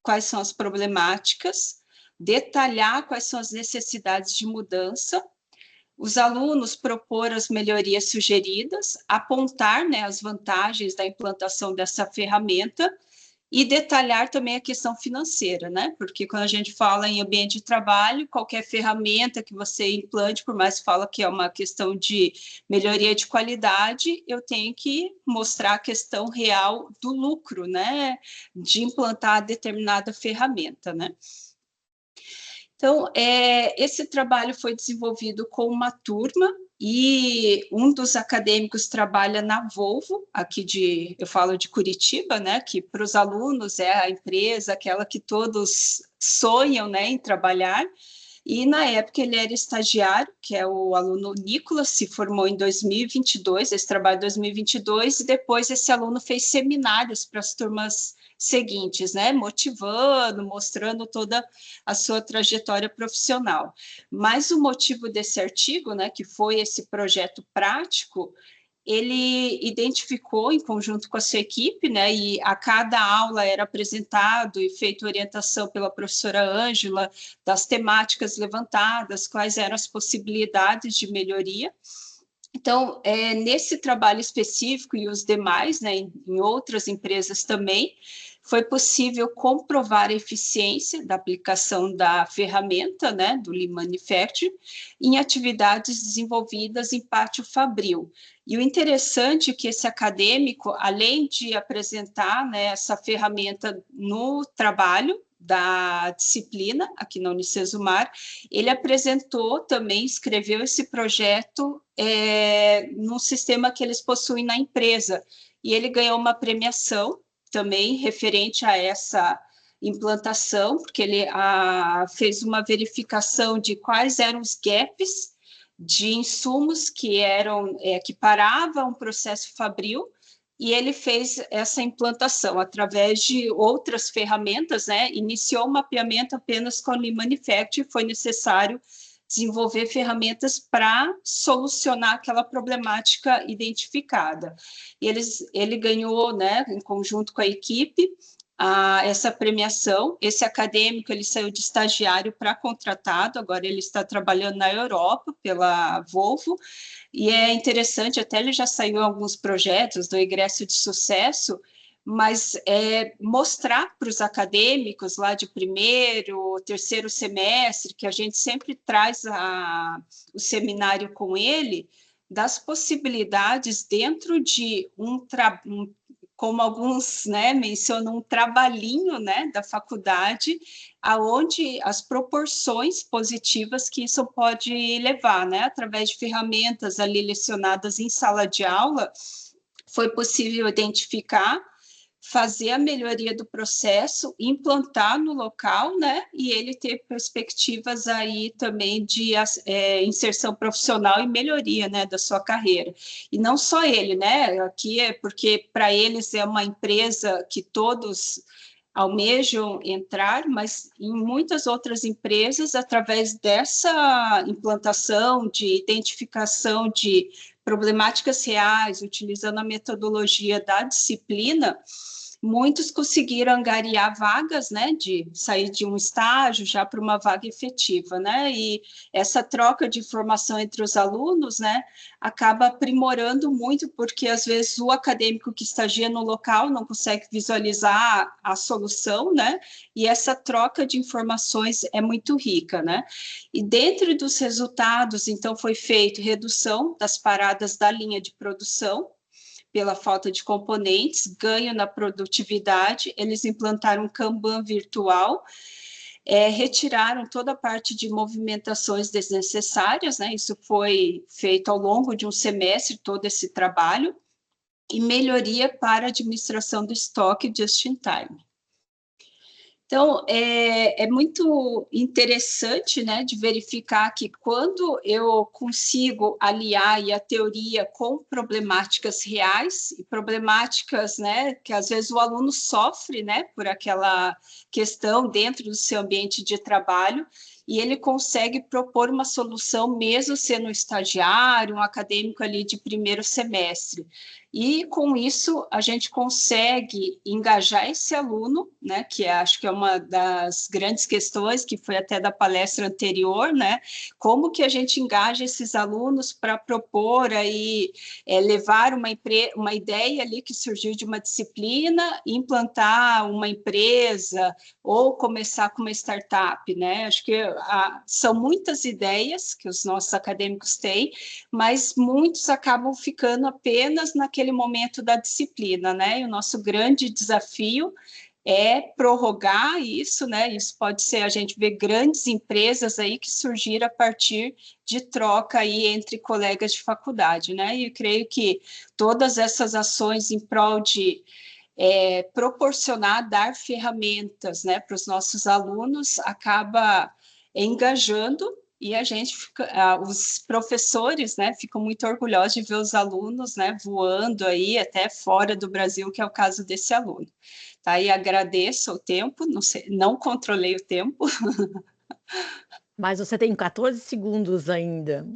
quais são as problemáticas, detalhar quais são as necessidades de mudança, os alunos propor as melhorias sugeridas, apontar as vantagens da implantação dessa ferramenta e detalhar também a questão financeira, porque quando a gente fala em ambiente de trabalho, qualquer ferramenta que você implante, por mais que fala que é uma questão de melhoria de qualidade, eu tenho que mostrar a questão real do lucro, de implantar determinada ferramenta, Então, esse trabalho foi desenvolvido com uma turma, e um dos acadêmicos trabalha na Volvo, eu falo de Curitiba, que para os alunos é a empresa, aquela que todos sonham em trabalhar, e na época ele era estagiário, que é o aluno Nicolas, se formou em 2022, esse trabalho em 2022, e depois esse aluno fez seminários para as turmas seguintes, motivando, mostrando toda a sua trajetória profissional. Mas o motivo desse artigo, que foi esse projeto prático, ele identificou em conjunto com a sua equipe, e a cada aula era apresentado e feita orientação pela professora Ângela das temáticas levantadas, quais eram as possibilidades de melhoria. Então, nesse trabalho específico e os demais, né, em outras empresas também, foi possível comprovar a eficiência da aplicação da ferramenta, né, do Lean Manufacturing, em atividades desenvolvidas em pátio fabril. E o interessante é que esse acadêmico, além de apresentar, né, essa ferramenta no trabalho da disciplina, aqui na Unicesumar, ele apresentou também, escreveu esse projeto num sistema que eles possuem na empresa, e ele ganhou uma premiação também referente a essa implantação, porque ele fez uma verificação de quais eram os gaps de insumos que paravam o processo fabril, e ele fez essa implantação através de outras ferramentas, né? Iniciou o mapeamento apenas com o Lean Manufacturing, foi necessário desenvolver ferramentas para solucionar aquela problemática identificada. E ele ganhou, né, em conjunto com a equipe, essa premiação. Esse acadêmico, ele saiu de estagiário para contratado, agora ele está trabalhando na Europa pela Volvo, e é interessante, até ele já saiu em alguns projetos do egresso de sucesso, mas mostrar para os acadêmicos lá de primeiro, terceiro semestre, que a gente sempre traz o seminário com ele, das possibilidades dentro de como alguns, né, mencionam, um trabalhinho, né, da faculdade, aonde as proporções positivas que isso pode levar, né, através de ferramentas ali lecionadas em sala de aula, foi possível identificar, fazer a melhoria do processo, implantar no local, né, e ele ter perspectivas aí também de inserção profissional e melhoria, né, da sua carreira. E não só ele, né, aqui é porque para eles é uma empresa que todos almejam entrar, mas em muitas outras empresas, através dessa implantação de identificação de problemáticas reais, utilizando a metodologia da disciplina, muitos conseguiram angariar vagas, né, de sair de um estágio já para uma vaga efetiva, né, e essa troca de informação entre os alunos, né, acaba aprimorando muito, porque às vezes o acadêmico que estagia no local não consegue visualizar a solução, né, e essa troca de informações é muito rica, né, e dentro dos resultados, então, foi feita redução das paradas da linha de produção, pela falta de componentes, ganho na produtividade, eles implantaram um Kanban virtual, retiraram toda a parte de movimentações desnecessárias, né? Isso foi feito ao longo de um semestre, todo esse trabalho, e melhoria para a administração do estoque just in time. Então, é muito interessante, né, de verificar que quando eu consigo aliar a teoria com problemáticas reais, e problemáticas, né, que às vezes o aluno sofre, né, por aquela questão dentro do seu ambiente de trabalho, e ele consegue propor uma solução mesmo sendo um estagiário, um acadêmico ali de primeiro semestre. E, com isso, a gente consegue engajar esse aluno, né, que acho que é uma das grandes questões, que foi até da palestra anterior, né, como que a gente engaja esses alunos para propor aí, levar uma ideia ali que surgiu de uma disciplina, implantar uma empresa ou começar com uma startup, né, acho que são muitas ideias que os nossos acadêmicos têm, mas muitos acabam ficando apenas naquele momento da disciplina, né? E o nosso grande desafio é prorrogar isso, né? Isso pode ser, a gente vê grandes empresas aí que surgiram a partir de troca aí entre colegas de faculdade, né? E eu creio que todas essas ações em prol de proporcionar, dar ferramentas, né, para os nossos alunos, acaba engajando, e a gente os professores, né, ficam muito orgulhosos de ver os alunos, né, voando aí até fora do Brasil, que é o caso desse aluno. Tá? E agradeço o tempo, não controlei o tempo. Mas você tem 14 segundos ainda.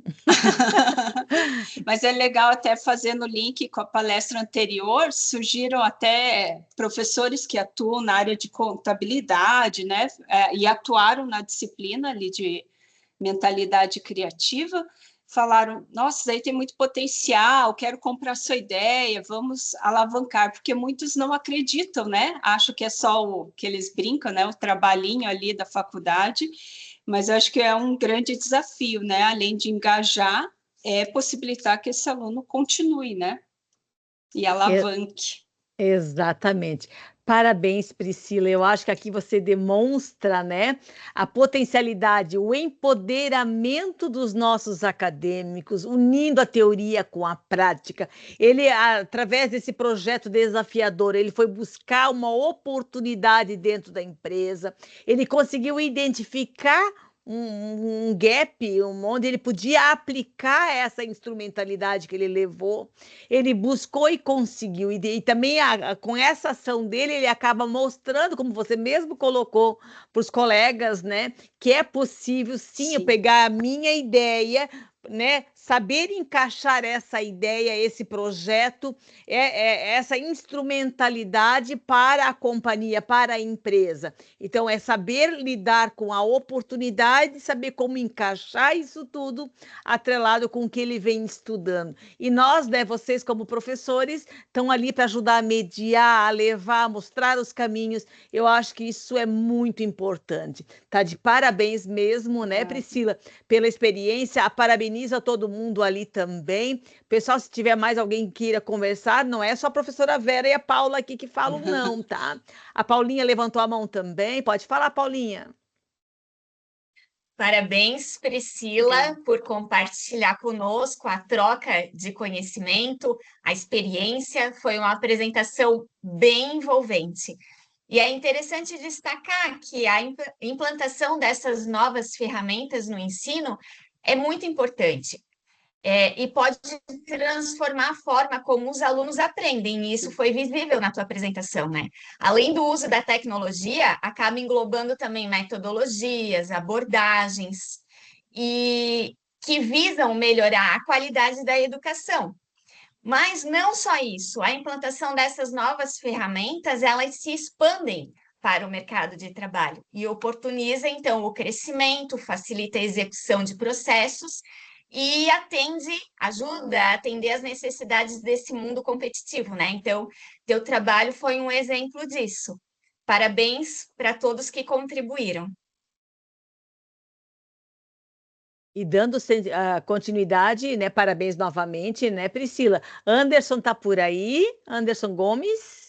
Mas é legal até fazendo link com a palestra anterior, surgiram até professores que atuam na área de contabilidade, né, e atuaram na disciplina ali de mentalidade criativa, falaram, nossa, daí tem muito potencial, quero comprar sua ideia, vamos alavancar, porque muitos não acreditam, né? Acho que é só o que eles brincam, né? O trabalhinho ali da faculdade, mas eu acho que é um grande desafio, né? Além de engajar, é possibilitar que esse aluno continue, né? E alavanque. Exatamente. Parabéns, Priscila. Eu acho que aqui você demonstra, né, a potencialidade, o empoderamento dos nossos acadêmicos, unindo a teoria com a prática. Ele, através desse projeto desafiador, ele foi buscar uma oportunidade dentro da empresa. Ele conseguiu identificar um gap, onde ele podia aplicar essa instrumentalidade que ele levou. Ele buscou e conseguiu, e também com essa ação dele, ele acaba mostrando, como você mesmo colocou para os colegas, né, que é possível sim eu pegar a minha ideia, né, saber encaixar essa ideia, esse projeto, essa instrumentalidade para a companhia, para a empresa. Então, é saber lidar com a oportunidade, saber como encaixar isso tudo atrelado com o que ele vem estudando. E nós, né, vocês como professores, estão ali para ajudar a mediar, a levar, a mostrar os caminhos. Eu acho que isso é muito importante. Tá de parabéns mesmo, né, Priscila, pela experiência. Parabenizo a todo mundo ali também. Pessoal, se tiver mais alguém que queira conversar, não é só a professora Vera e a Paula aqui que falam, não, tá? A Paulinha levantou a mão também. Pode falar, Paulinha. Parabéns, Priscila, por compartilhar conosco a troca de conhecimento, a experiência. Foi uma apresentação bem envolvente. E é interessante destacar que a implantação dessas novas ferramentas no ensino é muito importante. E pode transformar a forma como os alunos aprendem, e isso foi visível na tua apresentação, né? Além do uso da tecnologia, acaba englobando também metodologias, abordagens, e que visam melhorar a qualidade da educação. Mas não só isso, a implantação dessas novas ferramentas, elas se expandem para o mercado de trabalho e oportuniza, então, o crescimento, facilita a execução de processos e ajuda a atender às necessidades desse mundo competitivo, né? Então, teu trabalho foi um exemplo disso. Parabéns para todos que contribuíram. E dando continuidade, né? Parabéns novamente, né, Priscila? Anderson tá por aí? Anderson Gomes?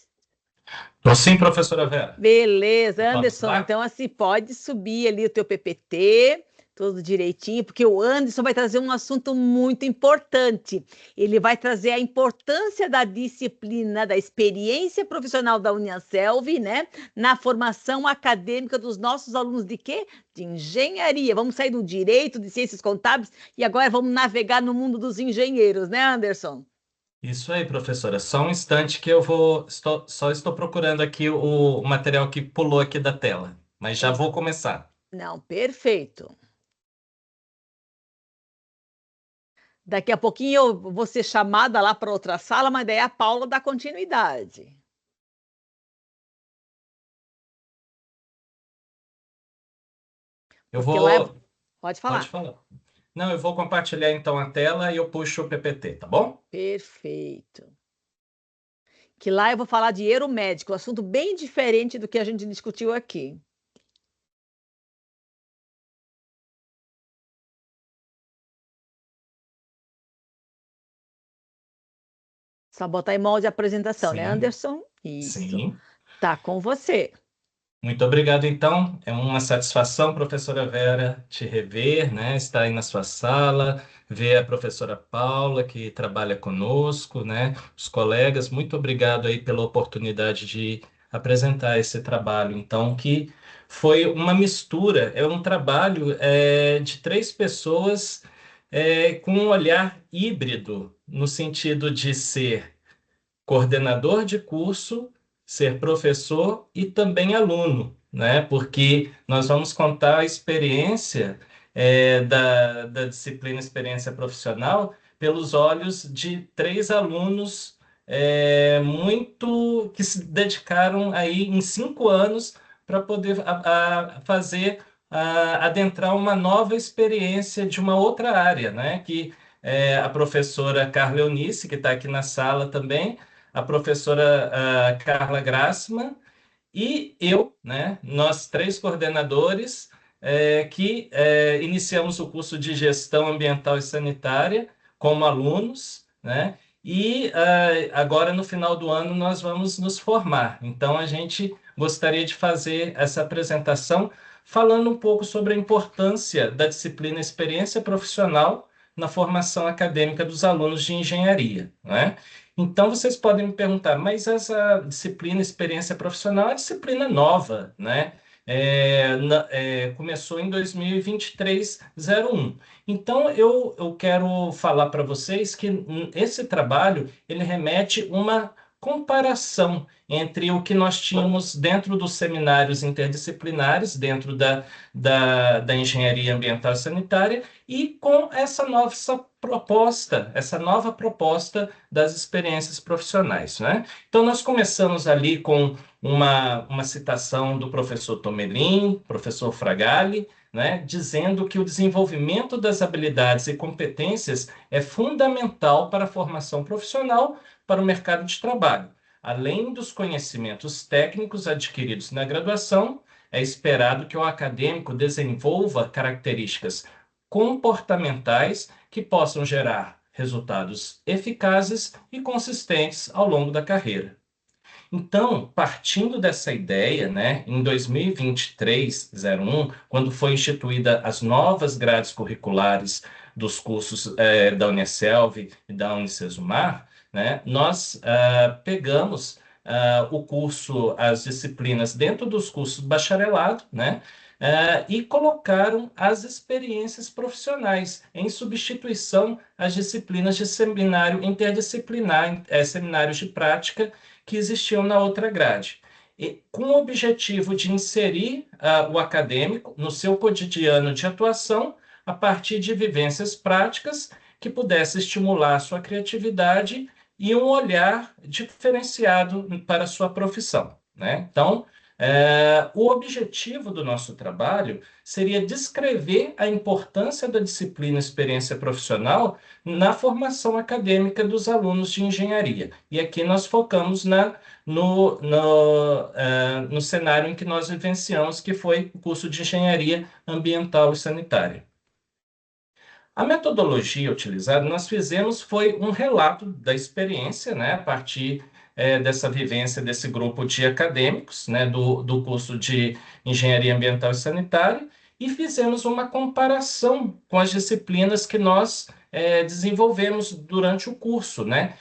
Tô sim, professora Vera. Beleza, Anderson. Então, assim, pode subir ali o teu PPT, tudo direitinho, porque o Anderson vai trazer um assunto muito importante. Ele vai trazer a importância da disciplina, da experiência profissional da Uniaselv, né, na formação acadêmica dos nossos alunos de quê? De engenharia. Vamos sair do direito, de ciências contábeis, e agora vamos navegar no mundo dos engenheiros, né, Anderson? Isso aí, professora. Só um instante que só estou procurando aqui o material que pulou aqui da tela, mas já vou começar. Não, perfeito. Daqui a pouquinho eu vou ser chamada lá para outra sala, mas daí a Paula dá continuidade. Eu Porque vou. lá Pode falar. Pode falar. Não, eu vou compartilhar então a tela e eu puxo o PPT, tá bom? Perfeito. Que lá eu vou falar de médico, um assunto bem diferente do que a gente discutiu aqui. Só botar em molde de apresentação, Sim. né, Anderson? Isso. Sim. Tá com você. Muito obrigado, então. É uma satisfação, professora Vera, te rever, né? Estar aí na sua sala, ver a professora Paula, que trabalha conosco, né? Os colegas, muito obrigado aí pela oportunidade de apresentar esse trabalho. Então, que foi uma mistura, é um trabalho de 3 pessoas com um olhar híbrido, no sentido de ser coordenador de curso, ser professor e também aluno, né? Porque nós vamos contar a experiência da disciplina Experiência Profissional pelos olhos de 3 alunos muito que se dedicaram aí em 5 anos para poder fazer adentrar uma nova experiência de uma outra área, né? Que é a professora Carla Eunice, que está aqui na sala também, a professora Carla Grassman e eu, né? Nós três coordenadores que iniciamos o curso de Gestão Ambiental e Sanitária como alunos, né? E agora, no final do ano, nós vamos nos formar. Então, a gente gostaria de fazer essa apresentação falando um pouco sobre a importância da disciplina Experiência Profissional na formação acadêmica dos alunos de engenharia, né? Então, vocês podem me perguntar, mas essa disciplina Experiência Profissional é uma disciplina nova, né? Começou em 2023-01. Então, eu quero falar para vocês que esse trabalho, ele remete uma comparação entre o que nós tínhamos dentro dos seminários interdisciplinares, dentro da engenharia ambiental e sanitária, e com essa nova proposta das experiências profissionais, né? Então, nós começamos ali com uma citação do professor Tomelin, professor Fragali, né, dizendo que o desenvolvimento das habilidades e competências é fundamental para a formação profissional para o mercado de trabalho. Além dos conhecimentos técnicos adquiridos na graduação, é esperado que o acadêmico desenvolva características comportamentais que possam gerar resultados eficazes e consistentes ao longo da carreira. Então, partindo dessa ideia, né, em 2023-01, quando foi instituída as novas grades curriculares dos cursos da Unicelv e da Unicesumar, né, nós pegamos o curso, as disciplinas dentro dos cursos de bacharelado, né, e colocaram as experiências profissionais em substituição às disciplinas de seminário interdisciplinar, seminários de prática, que existiam na outra grade, com o objetivo de inserir o acadêmico no seu cotidiano de atuação a partir de vivências práticas que pudesse estimular a sua criatividade e um olhar diferenciado para a sua profissão, né? Então, o objetivo do nosso trabalho seria descrever a importância da disciplina experiência profissional na formação acadêmica dos alunos de engenharia. E aqui nós focamos no cenário em que nós vivenciamos, que foi o curso de Engenharia Ambiental e Sanitária. A metodologia utilizada, nós fizemos foi um relato da experiência, né, a partir dessa vivência desse grupo de acadêmicos, né, do curso de Engenharia Ambiental e Sanitária, e fizemos uma comparação com as disciplinas que nós desenvolvemos durante o curso, né,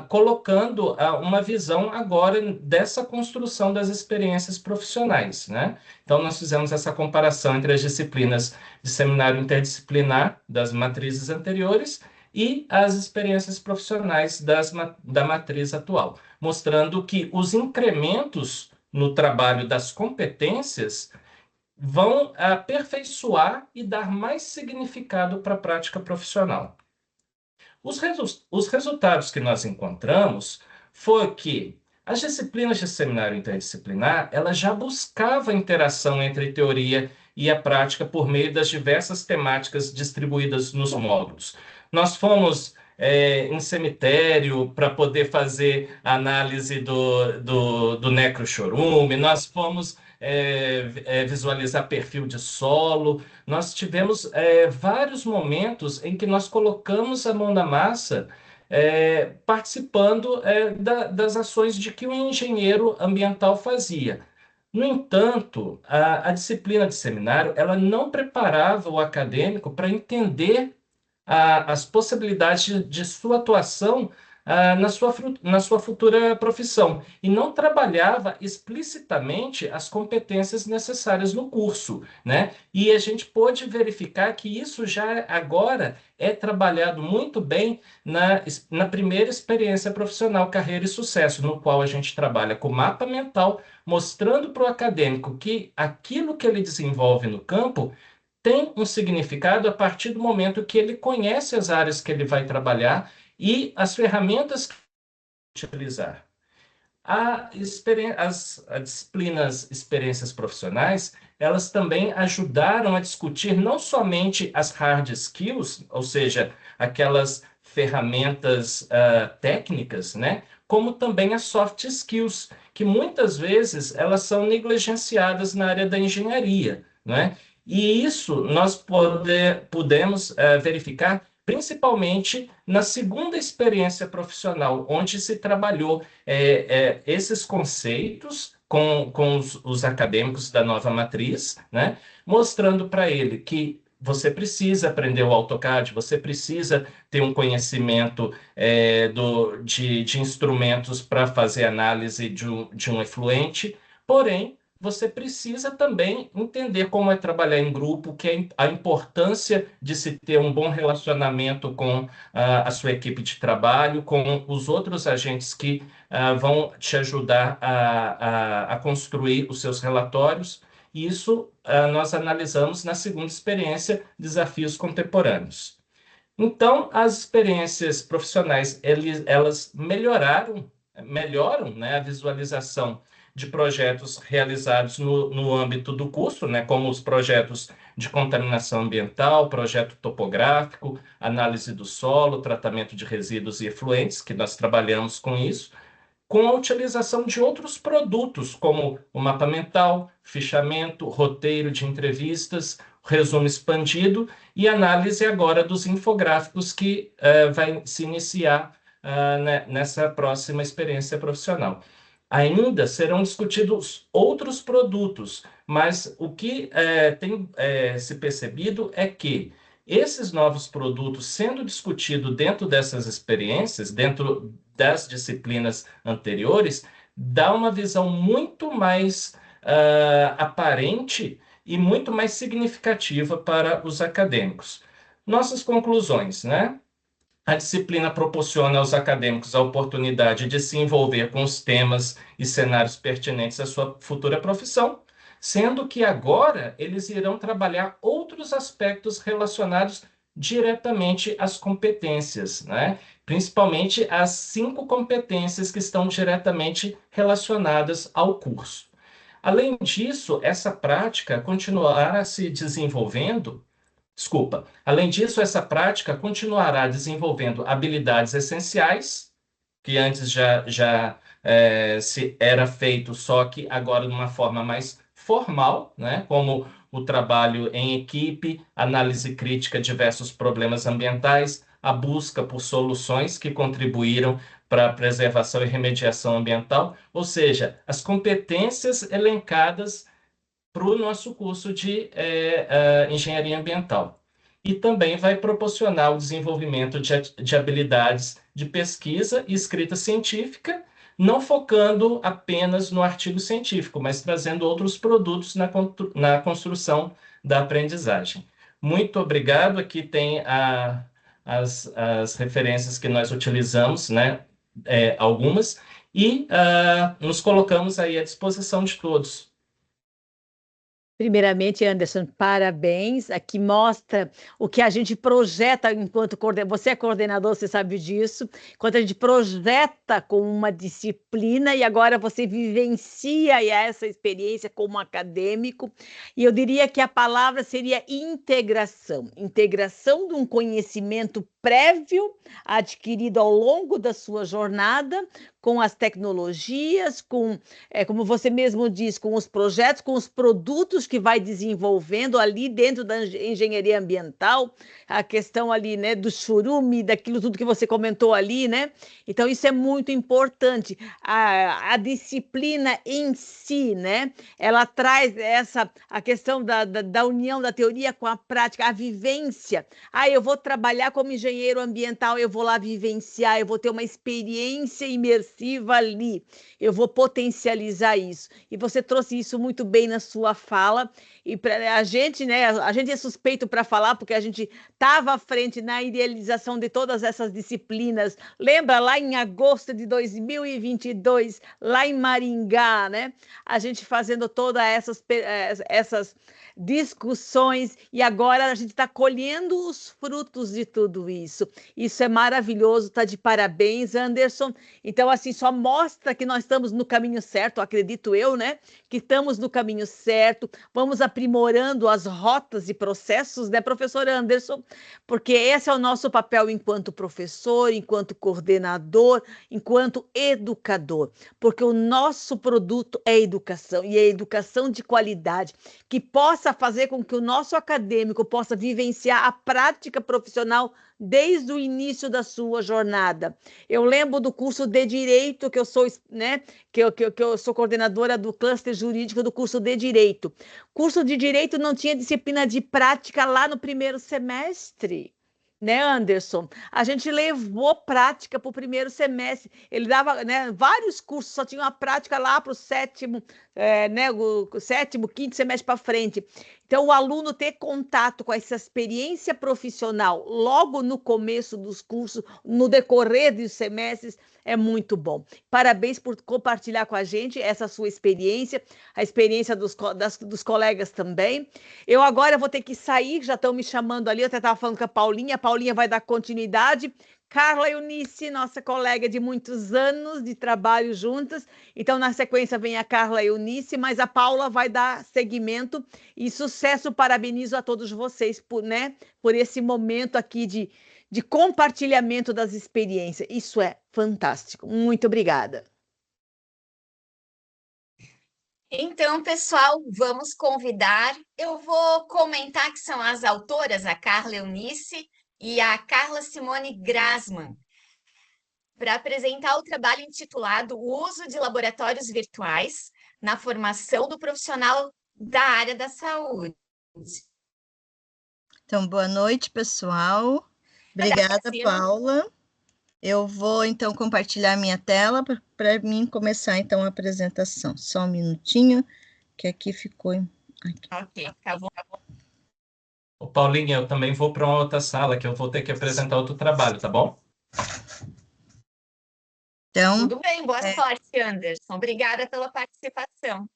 colocando uma visão agora dessa construção das experiências profissionais, né? Então, nós fizemos essa comparação entre as disciplinas de seminário interdisciplinar das matrizes anteriores e as experiências profissionais da matriz atual, mostrando que os incrementos no trabalho das competências vão aperfeiçoar e dar mais significado para a prática profissional. Os resultados que nós encontramos foi que as disciplinas de seminário interdisciplinar, ela já buscava interação entre teoria e a prática por meio das diversas temáticas distribuídas nos módulos. Nós fomos em cemitério para poder fazer análise do necrochorume, nós fomos visualizar perfil de solo, nós tivemos vários momentos em que nós colocamos a mão na massa participando das ações de que o engenheiro ambiental fazia. No entanto, a disciplina de seminário ela não preparava o acadêmico para entender as possibilidades de sua atuação na sua futura profissão e não trabalhava explicitamente as competências necessárias no curso, né? E a gente pôde verificar que isso já agora é trabalhado muito bem na primeira experiência profissional Carreira e Sucesso, no qual a gente trabalha com mapa mental, mostrando para o acadêmico que aquilo que ele desenvolve no campo tem um significado a partir do momento que ele conhece as áreas que ele vai trabalhar e as ferramentas que ele vai utilizar. As disciplinas experiências profissionais, elas também ajudaram a discutir não somente as hard skills, ou seja, aquelas ferramentas técnicas, né, como também as soft skills, que muitas vezes elas são negligenciadas na área da engenharia, né? E isso nós pudemos verificar principalmente na segunda experiência profissional, onde se trabalhou esses conceitos com os acadêmicos da nova matriz, né? Mostrando para ele que você precisa aprender o AutoCAD, você precisa ter um conhecimento de instrumentos para fazer análise de um efluente, porém, você precisa também entender como é trabalhar em grupo, que é a importância de se ter um bom relacionamento com a sua equipe de trabalho, com os outros agentes que vão te ajudar a construir os seus relatórios. E isso nós analisamos na segunda experiência, Desafios Contemporâneos. Então, as experiências profissionais, elas melhoram, né, a visualização de projetos realizados no âmbito do curso, né, como os projetos de contaminação ambiental, projeto topográfico, análise do solo, tratamento de resíduos e efluentes, que nós trabalhamos com isso, com a utilização de outros produtos, como o mapa mental, fichamento, roteiro de entrevistas, resumo expandido e análise agora dos infográficos que vai se iniciar nessa próxima experiência profissional. Ainda serão discutidos outros produtos, mas o que tem se percebido é que esses novos produtos, sendo discutidos dentro dessas experiências, dentro das disciplinas anteriores, dá uma visão muito mais aparente e muito mais significativa para os acadêmicos. Nossas conclusões, né? A disciplina proporciona aos acadêmicos a oportunidade de se envolver com os temas e cenários pertinentes à sua futura profissão, sendo que agora eles irão trabalhar outros aspectos relacionados diretamente às competências, né? Principalmente as 5 competências que estão diretamente relacionadas ao curso. Além disso, essa prática continuará se desenvolvendo. Além disso, essa prática continuará desenvolvendo habilidades essenciais, que antes já se era feito, só que agora de uma forma mais formal, né? Como o trabalho em equipe, análise crítica de diversos problemas ambientais, a busca por soluções que contribuíram para a preservação e remediação ambiental, ou seja, as competências elencadas para o nosso curso de engenharia ambiental. E também vai proporcionar o desenvolvimento de habilidades de pesquisa e escrita científica, não focando apenas no artigo científico, mas trazendo outros produtos na construção da aprendizagem. Muito obrigado. Aqui tem as referências que nós utilizamos, né? Algumas, e nos colocamos aí à disposição de todos. Primeiramente, Anderson, parabéns. Aqui mostra o que a gente projeta enquanto coordenador. Você é coordenador, você sabe disso. Enquanto a gente projeta com uma disciplina e agora você vivencia essa experiência como acadêmico. E eu diria que a palavra seria integração. Integração de um conhecimento prévio adquirido ao longo da sua jornada, com as tecnologias, como você mesmo diz, com os projetos, com os produtos que vai desenvolvendo ali dentro da engenharia ambiental, a questão ali, né, do churume, daquilo tudo que você comentou ali, né? Então, isso é muito importante. A disciplina em si, né? Ela traz a questão da união da teoria com a prática, a vivência. Eu vou trabalhar como engenheiro ambiental, eu vou lá vivenciar, eu vou ter uma experiência imersiva ali, eu vou potencializar isso. E você trouxe isso muito bem na sua fala, fala, e a gente, né, a gente é suspeito para falar, porque a gente estava à frente na idealização de todas essas disciplinas. Lembra lá em agosto de 2022, lá em Maringá, né? A gente fazendo todas essas discussões, e agora a gente está colhendo os frutos de tudo isso. Isso é maravilhoso, tá de parabéns, Anderson. Então, assim, só mostra que nós estamos no caminho certo, acredito eu, né? Que estamos no caminho certo, vamos aprimorando as rotas e processos, né, professor Anderson? Porque esse é o nosso papel enquanto professor, enquanto coordenador, enquanto educador, porque o nosso produto é educação, e é educação de qualidade, que possa fazer com que o nosso acadêmico possa vivenciar a prática profissional desde o início da sua jornada. Eu lembro do curso de Direito, que eu sou, né, que eu sou coordenadora do cluster jurídico do curso de Direito. Curso de Direito não tinha disciplina de prática lá no primeiro semestre, né, Anderson? A gente levou prática para o primeiro semestre. Ele dava, né, vários cursos, só tinha uma prática lá para o sétimo, né, o sétimo, quinto semestre para frente. Então, o aluno ter contato com essa experiência profissional logo no começo dos cursos, no decorrer dos semestres, é muito bom. Parabéns por compartilhar com a gente essa sua experiência, a experiência dos colegas também. Eu agora vou ter que sair, já estão me chamando ali, eu até estava falando com a Paulinha vai dar continuidade. Carla Eunice, nossa colega de muitos anos de trabalho juntas. Então, na sequência, vem a Carla Eunice, mas a Paula vai dar seguimento. E sucesso, parabenizo a todos vocês por esse momento aqui de compartilhamento das experiências. Isso é fantástico. Muito obrigada. Então, pessoal, vamos convidar. Eu vou comentar que são as autoras, a Carla Eunice e a Carla Simone Grassmann, para apresentar o trabalho intitulado O uso de laboratórios virtuais na formação do profissional da área da saúde. Então, boa noite, pessoal. Obrigada, Paula. Eu vou, então, compartilhar minha tela para mim começar, então, a apresentação. Só um minutinho, que aqui ficou... Aqui. Ok, tá bom. Ô, Paulinha, eu também vou para uma outra sala, que eu vou ter que apresentar outro trabalho, tá bom? Então, tudo bem, boa sorte, Anderson. Obrigada pela participação.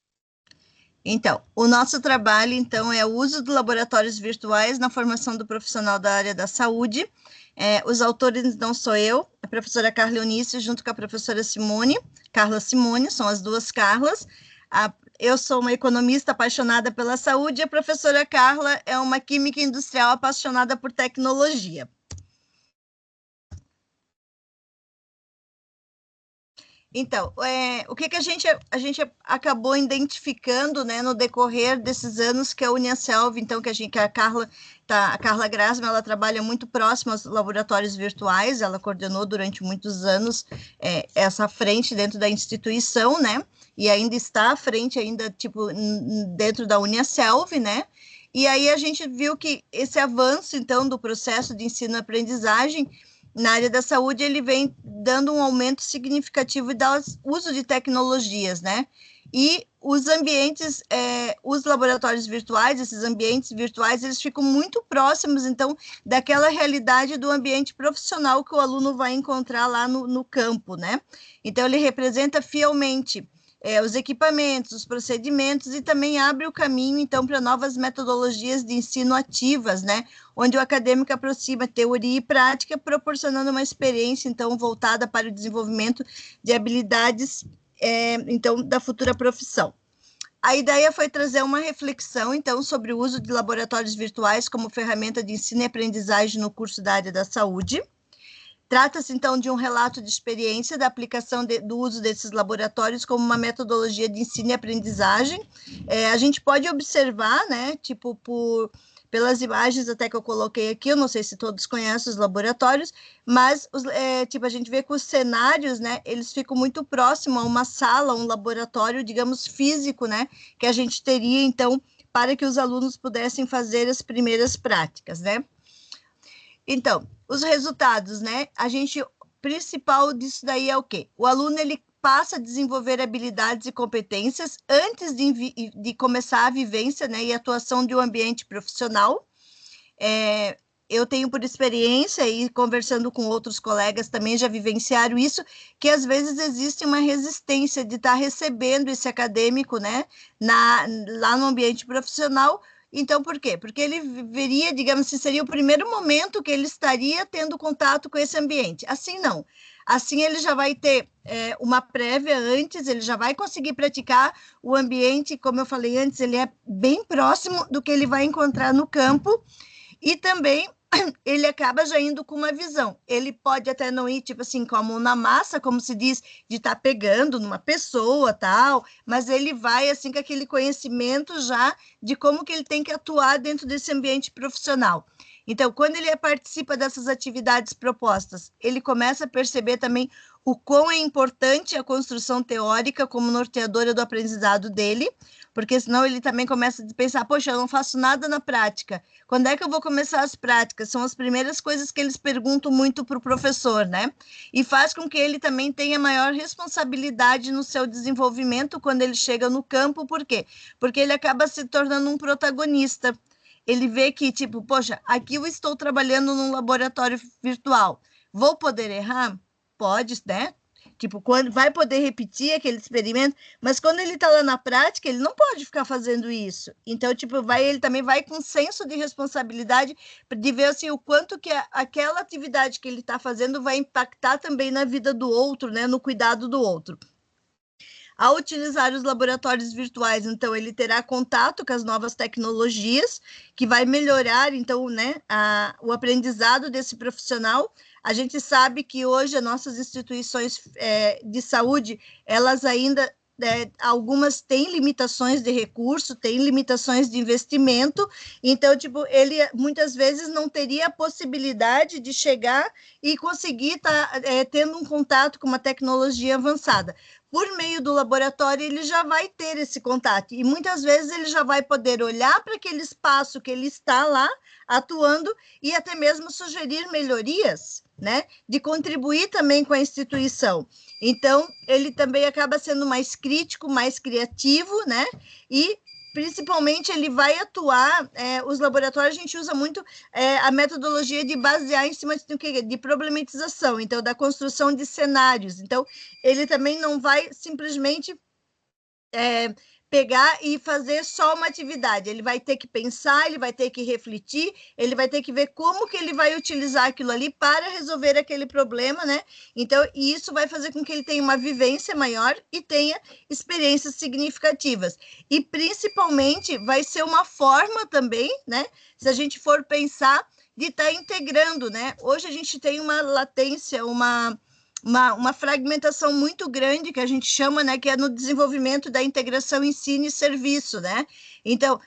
Então, o nosso trabalho, então, é o uso de laboratórios virtuais na formação do profissional da área da saúde. Os autores não sou eu, a professora Carla Eunice, junto com a professora Carla Simone, são as duas Carlas. Eu sou uma economista apaixonada pela saúde, e a professora Carla é uma química industrial apaixonada por tecnologia. Então, o que a gente acabou identificando, né, no decorrer desses anos, que a Uniaselv, então, que a Carla Grassmann, ela trabalha muito próximo aos laboratórios virtuais, ela coordenou durante muitos anos essa frente dentro da instituição, né, e ainda está à frente, ainda, tipo, dentro da Uniaselv, né, e aí a gente viu que esse avanço, então, do processo de ensino-aprendizagem na área da saúde, ele vem dando um aumento significativo do uso de tecnologias, né? E os ambientes, os laboratórios virtuais, esses ambientes virtuais, eles ficam muito próximos, então, daquela realidade do ambiente profissional que o aluno vai encontrar lá no campo, né? Então, ele representa fielmente os equipamentos, os procedimentos, e também abre o caminho, então, para novas metodologias de ensino ativas, né, onde o acadêmico aproxima teoria e prática, proporcionando uma experiência, então, voltada para o desenvolvimento de habilidades, então, da futura profissão. A ideia foi trazer uma reflexão, então, sobre o uso de laboratórios virtuais como ferramenta de ensino e aprendizagem no curso da área da saúde. Trata-se, então, de um relato de experiência da aplicação do uso desses laboratórios como uma metodologia de ensino e aprendizagem. A gente pode observar, né, tipo, pelas imagens até que eu coloquei aqui, eu não sei se todos conhecem os laboratórios, mas, tipo, a gente vê que os cenários, né, eles ficam muito próximos a uma sala, um laboratório, digamos, físico, né, que a gente teria, então, para que os alunos pudessem fazer as primeiras práticas, né. Então, os resultados, né? Principal disso daí é o quê? O aluno, ele passa a desenvolver habilidades e competências antes de começar a vivência, né, e atuação de um ambiente profissional. Eu tenho por experiência e conversando com outros colegas também já vivenciaram isso, que às vezes existe uma resistência de estar recebendo esse acadêmico, né, lá no ambiente profissional. Então, por quê? Porque ele veria, digamos assim, seria o primeiro momento que ele estaria tendo contato com esse ambiente. Assim, não. Assim, ele já vai ter uma prévia antes, ele já vai conseguir praticar o ambiente, como eu falei antes, ele é bem próximo do que ele vai encontrar no campo, e também ele acaba já indo com uma visão. Ele pode até não ir, tipo assim, com a mão na massa, como se diz, de estar pegando numa pessoa, tal, mas ele vai, assim, com aquele conhecimento já de como que ele tem que atuar dentro desse ambiente profissional. Então, quando ele participa dessas atividades propostas, ele começa a perceber também o quão é importante a construção teórica como norteadora do aprendizado dele, porque senão ele também começa a pensar, poxa, eu não faço nada na prática. Quando é que eu vou começar as práticas? São as primeiras coisas que eles perguntam muito para o professor, né? E faz com que ele também tenha maior responsabilidade no seu desenvolvimento quando ele chega no campo. Por quê? Porque ele acaba se tornando um protagonista. Ele vê que, tipo, poxa, aqui eu estou trabalhando num laboratório virtual. Vou poder errar? Pode, né? Tipo, quando vai poder repetir aquele experimento, mas quando ele está lá na prática, ele não pode ficar fazendo isso. Então, tipo, ele também vai com senso de responsabilidade de ver assim, o quanto que aquela atividade que ele está fazendo vai impactar também na vida do outro, né? No cuidado do outro. Ao utilizar os laboratórios virtuais, então, ele terá contato com as novas tecnologias, que vai melhorar, então, né, o aprendizado desse profissional. A gente sabe que hoje as nossas instituições de saúde, elas ainda, algumas têm limitações de recurso, têm limitações de investimento, então, tipo, ele muitas vezes não teria a possibilidade de chegar e conseguir estar tendo um contato com uma tecnologia avançada. Por meio do laboratório, ele já vai ter esse contato, e muitas vezes ele já vai poder olhar para aquele espaço que ele está lá, atuando, e até mesmo sugerir melhorias, né, de contribuir também com a instituição. Então, ele também acaba sendo mais crítico, mais criativo, né, e principalmente ele vai atuar, os laboratórios a gente usa muito a metodologia de basear em cima de problematização, então da construção de cenários. Então, ele também não vai simplesmente pegar e fazer só uma atividade, ele vai ter que pensar, ele vai ter que refletir, ele vai ter que ver como que ele vai utilizar aquilo ali para resolver aquele problema, né? Então, isso vai fazer com que ele tenha uma vivência maior e tenha experiências significativas. E, principalmente, vai ser uma forma também, né? Se a gente for pensar, de estar integrando, né? Hoje a gente tem uma latência, uma fragmentação muito grande, que a gente chama, né, que é no desenvolvimento da integração ensino e serviço, né? Então,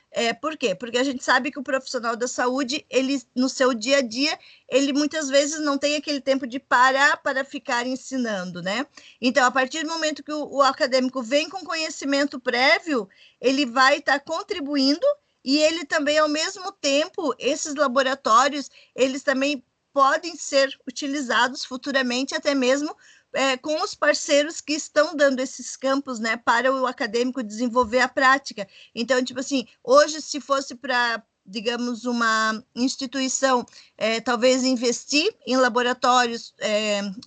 por quê? Porque a gente sabe que o profissional da saúde, ele, no seu dia a dia, ele muitas vezes não tem aquele tempo de parar para ficar ensinando, né? Então, a partir do momento que o acadêmico vem com conhecimento prévio, ele vai estar contribuindo, e ele também, ao mesmo tempo, esses laboratórios, eles também podem ser utilizados futuramente, até mesmo com os parceiros que estão dando esses campos, né, para o acadêmico desenvolver a prática. Então, tipo assim, hoje, se fosse para, digamos, uma instituição, talvez investir em laboratórios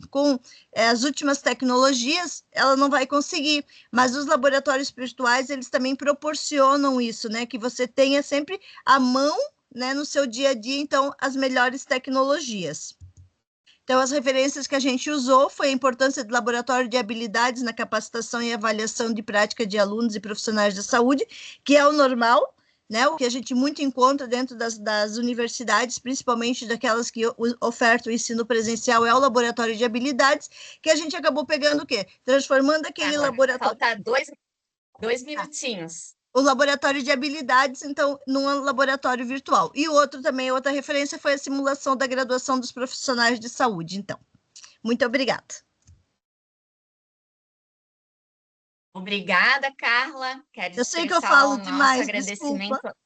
com as últimas tecnologias, ela não vai conseguir, mas os laboratórios virtuais, eles também proporcionam isso, né, que você tenha sempre à mão, né, no seu dia a dia, então, as melhores tecnologias. Então, as referências que a gente usou foi a importância do laboratório de habilidades na capacitação e avaliação de prática de alunos e profissionais da saúde, que é o normal, né, o que a gente muito encontra dentro das universidades, principalmente daquelas que ofertam o ensino presencial, é o laboratório de habilidades, que a gente acabou pegando o quê? Transformando aquele laboratório... Falta dois minutinhos. O laboratório de habilidades, então, num laboratório virtual. E outra referência foi a simulação da graduação dos profissionais de saúde, então. Muito obrigada. Obrigada, Carla. Quero eu sei que eu falo demais, agradecimento. Desculpa.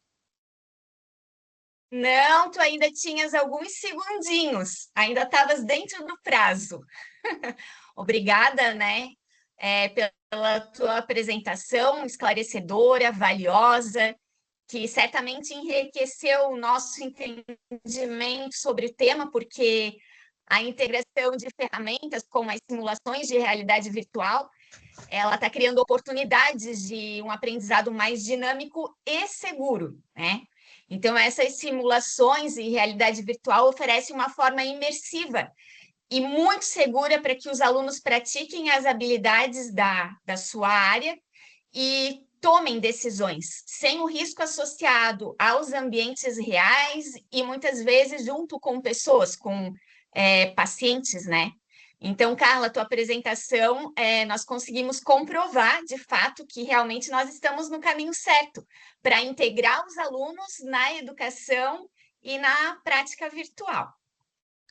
Não, tu ainda tinhas alguns segundinhos, ainda estavas dentro do prazo. Obrigada, né, pela tua apresentação esclarecedora, valiosa, que certamente enriqueceu o nosso entendimento sobre o tema, porque a integração de ferramentas como as simulações de realidade virtual, ela está criando oportunidades de um aprendizado mais dinâmico e seguro, né? Então, essas simulações e realidade virtual oferecem uma forma imersiva e muito segura para que os alunos pratiquem as habilidades da sua área e tomem decisões sem o risco associado aos ambientes reais e muitas vezes junto com pessoas, com pacientes, né? Então, Carla, tua apresentação, nós conseguimos comprovar, de fato, que realmente nós estamos no caminho certo para integrar os alunos na educação e na prática virtual.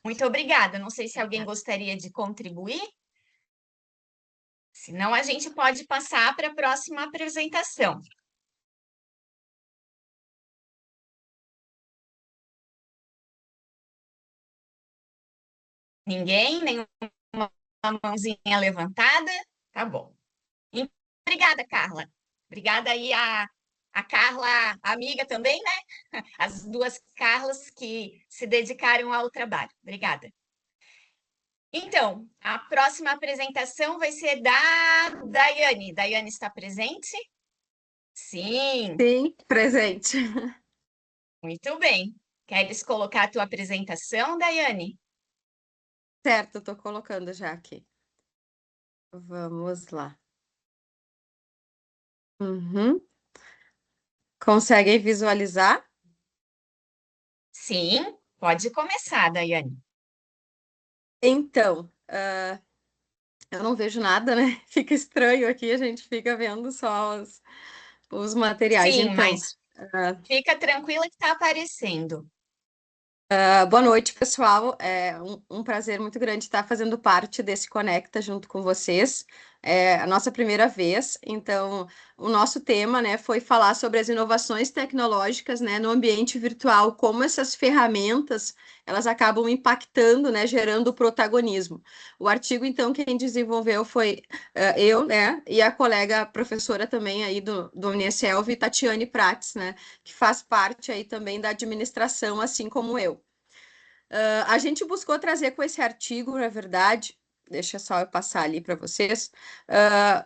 Muito obrigada. Não sei se alguém gostaria de contribuir. Senão, a gente pode passar para a próxima apresentação. Ninguém? Nenhuma mãozinha levantada? Tá bom. Obrigada, Carla. Obrigada aí a Carla, amiga também, né? As duas Carlas que se dedicaram ao trabalho. Obrigada. Então, a próxima apresentação vai ser da Daiane. Daiane está presente? Sim. Sim, presente. Muito bem. Queres colocar a tua apresentação, Daiane? Certo, estou colocando já aqui. Vamos lá. Conseguem visualizar? Sim, pode começar, Daiane. Então, eu não vejo nada, né? Fica estranho aqui, a gente fica vendo só os materiais. Sim, então, mas fica tranquila que está aparecendo. Boa noite, pessoal. É um prazer muito grande estar fazendo parte desse Conecta junto com vocês. É a nossa primeira vez, então o nosso tema, né, foi falar sobre as inovações tecnológicas, né, no ambiente virtual, como essas ferramentas elas acabam impactando, né, gerando protagonismo. O artigo, então, quem desenvolveu foi eu, né, e a colega professora também aí do Unicelv, Tatiane Prats, né, que faz parte aí também da administração, assim como eu. A gente buscou trazer com esse artigo, na verdade, deixa só eu passar ali para vocês,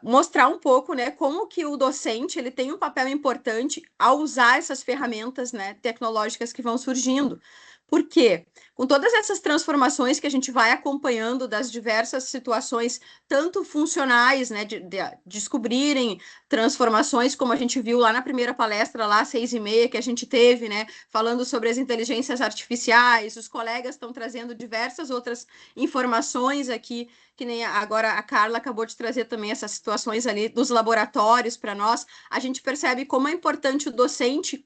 mostrar um pouco, né, como que o docente ele tem um papel importante ao usar essas ferramentas, né, tecnológicas que vão surgindo. Por quê? Com todas essas transformações que a gente vai acompanhando das diversas situações, tanto funcionais, né, de descobrirem transformações, como a gente viu lá na primeira palestra, lá 6h30, que a gente teve, né, falando sobre as inteligências artificiais, os colegas estão trazendo diversas outras informações aqui, que nem agora a Carla acabou de trazer também essas situações ali dos laboratórios para nós. A gente percebe como é importante o docente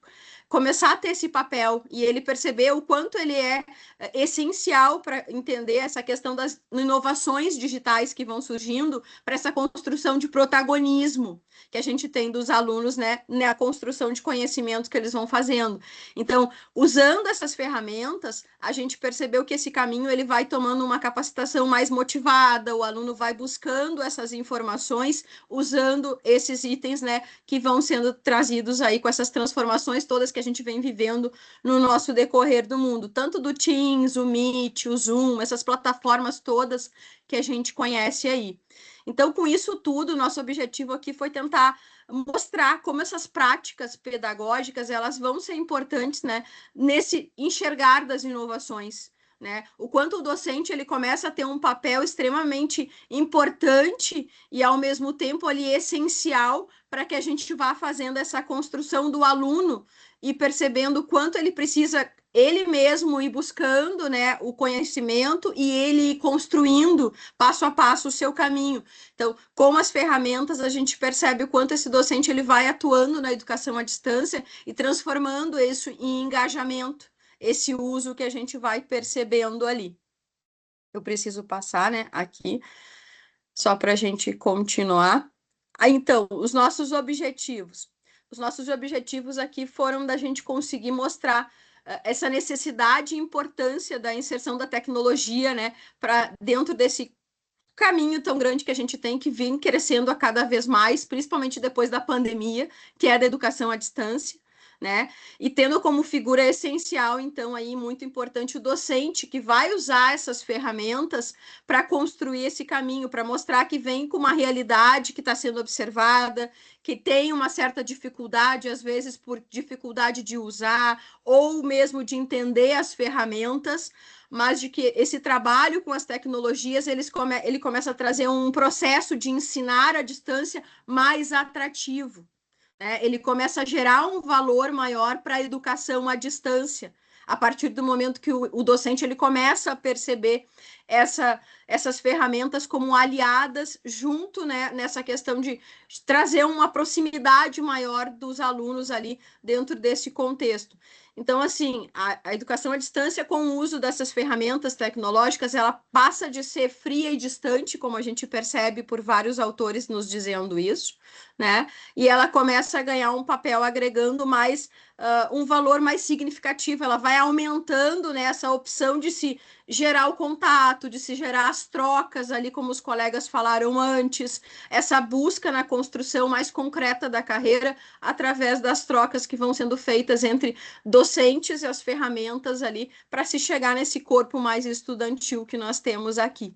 começar a ter esse papel e ele perceber o quanto ele é essencial para entender essa questão das inovações digitais que vão surgindo para essa construção de protagonismo que a gente tem dos alunos, né, na construção de conhecimento que eles vão fazendo. Então, usando essas ferramentas, a gente percebeu que esse caminho ele vai tomando uma capacitação mais motivada, o aluno vai buscando essas informações, usando esses itens, né, que vão sendo trazidos aí com essas transformações todas que a gente vem vivendo no nosso decorrer do mundo, tanto do Teams, o Meet, o Zoom, essas plataformas todas que a gente conhece aí. Então, com isso tudo, nosso objetivo aqui foi tentar mostrar como essas práticas pedagógicas elas vão ser importantes, né, nesse enxergar das inovações, né? O quanto o docente ele começa a ter um papel extremamente importante e ao mesmo tempo ali essencial para que a gente vá fazendo essa construção do aluno e percebendo o quanto ele precisa ele mesmo ir buscando, né, o conhecimento e ele ir construindo passo a passo o seu caminho. Então, com as ferramentas, a gente percebe o quanto esse docente ele vai atuando na educação à distância e transformando isso em engajamento, esse uso que a gente vai percebendo ali. Eu preciso passar, né, aqui, só para a gente continuar. Então, os nossos objetivos. Os nossos objetivos aqui foram da gente conseguir mostrar essa necessidade e importância da inserção da tecnologia, né, para dentro desse caminho tão grande que a gente tem, que vem crescendo a cada vez mais, principalmente depois da pandemia, que é a da educação à distância, né? E tendo como figura essencial, então, aí, muito importante, o docente, que vai usar essas ferramentas para construir esse caminho, para mostrar que vem com uma realidade que está sendo observada, que tem uma certa dificuldade, às vezes por dificuldade de usar, ou mesmo de entender as ferramentas, mas de que esse trabalho com as tecnologias, ele começa a trazer um processo de ensinar à distância mais atrativo. Ele começa a gerar um valor maior para a educação à distância, a partir do momento que o docente ele começa a perceber essas ferramentas como aliadas junto, né, nessa questão de trazer uma proximidade maior dos alunos ali dentro desse contexto. Então, assim, a educação à distância, com o uso dessas ferramentas tecnológicas, ela passa de ser fria e distante, como a gente percebe por vários autores nos dizendo isso, né? E ela começa a ganhar um papel agregando mais um valor mais significativo, ela vai aumentando, né, essa opção de se gerar o contato, de se gerar as trocas ali, como os colegas falaram antes, essa busca na construção mais concreta da carreira através das trocas que vão sendo feitas entre docentes e as ferramentas ali para se chegar nesse corpo mais estudantil que nós temos aqui.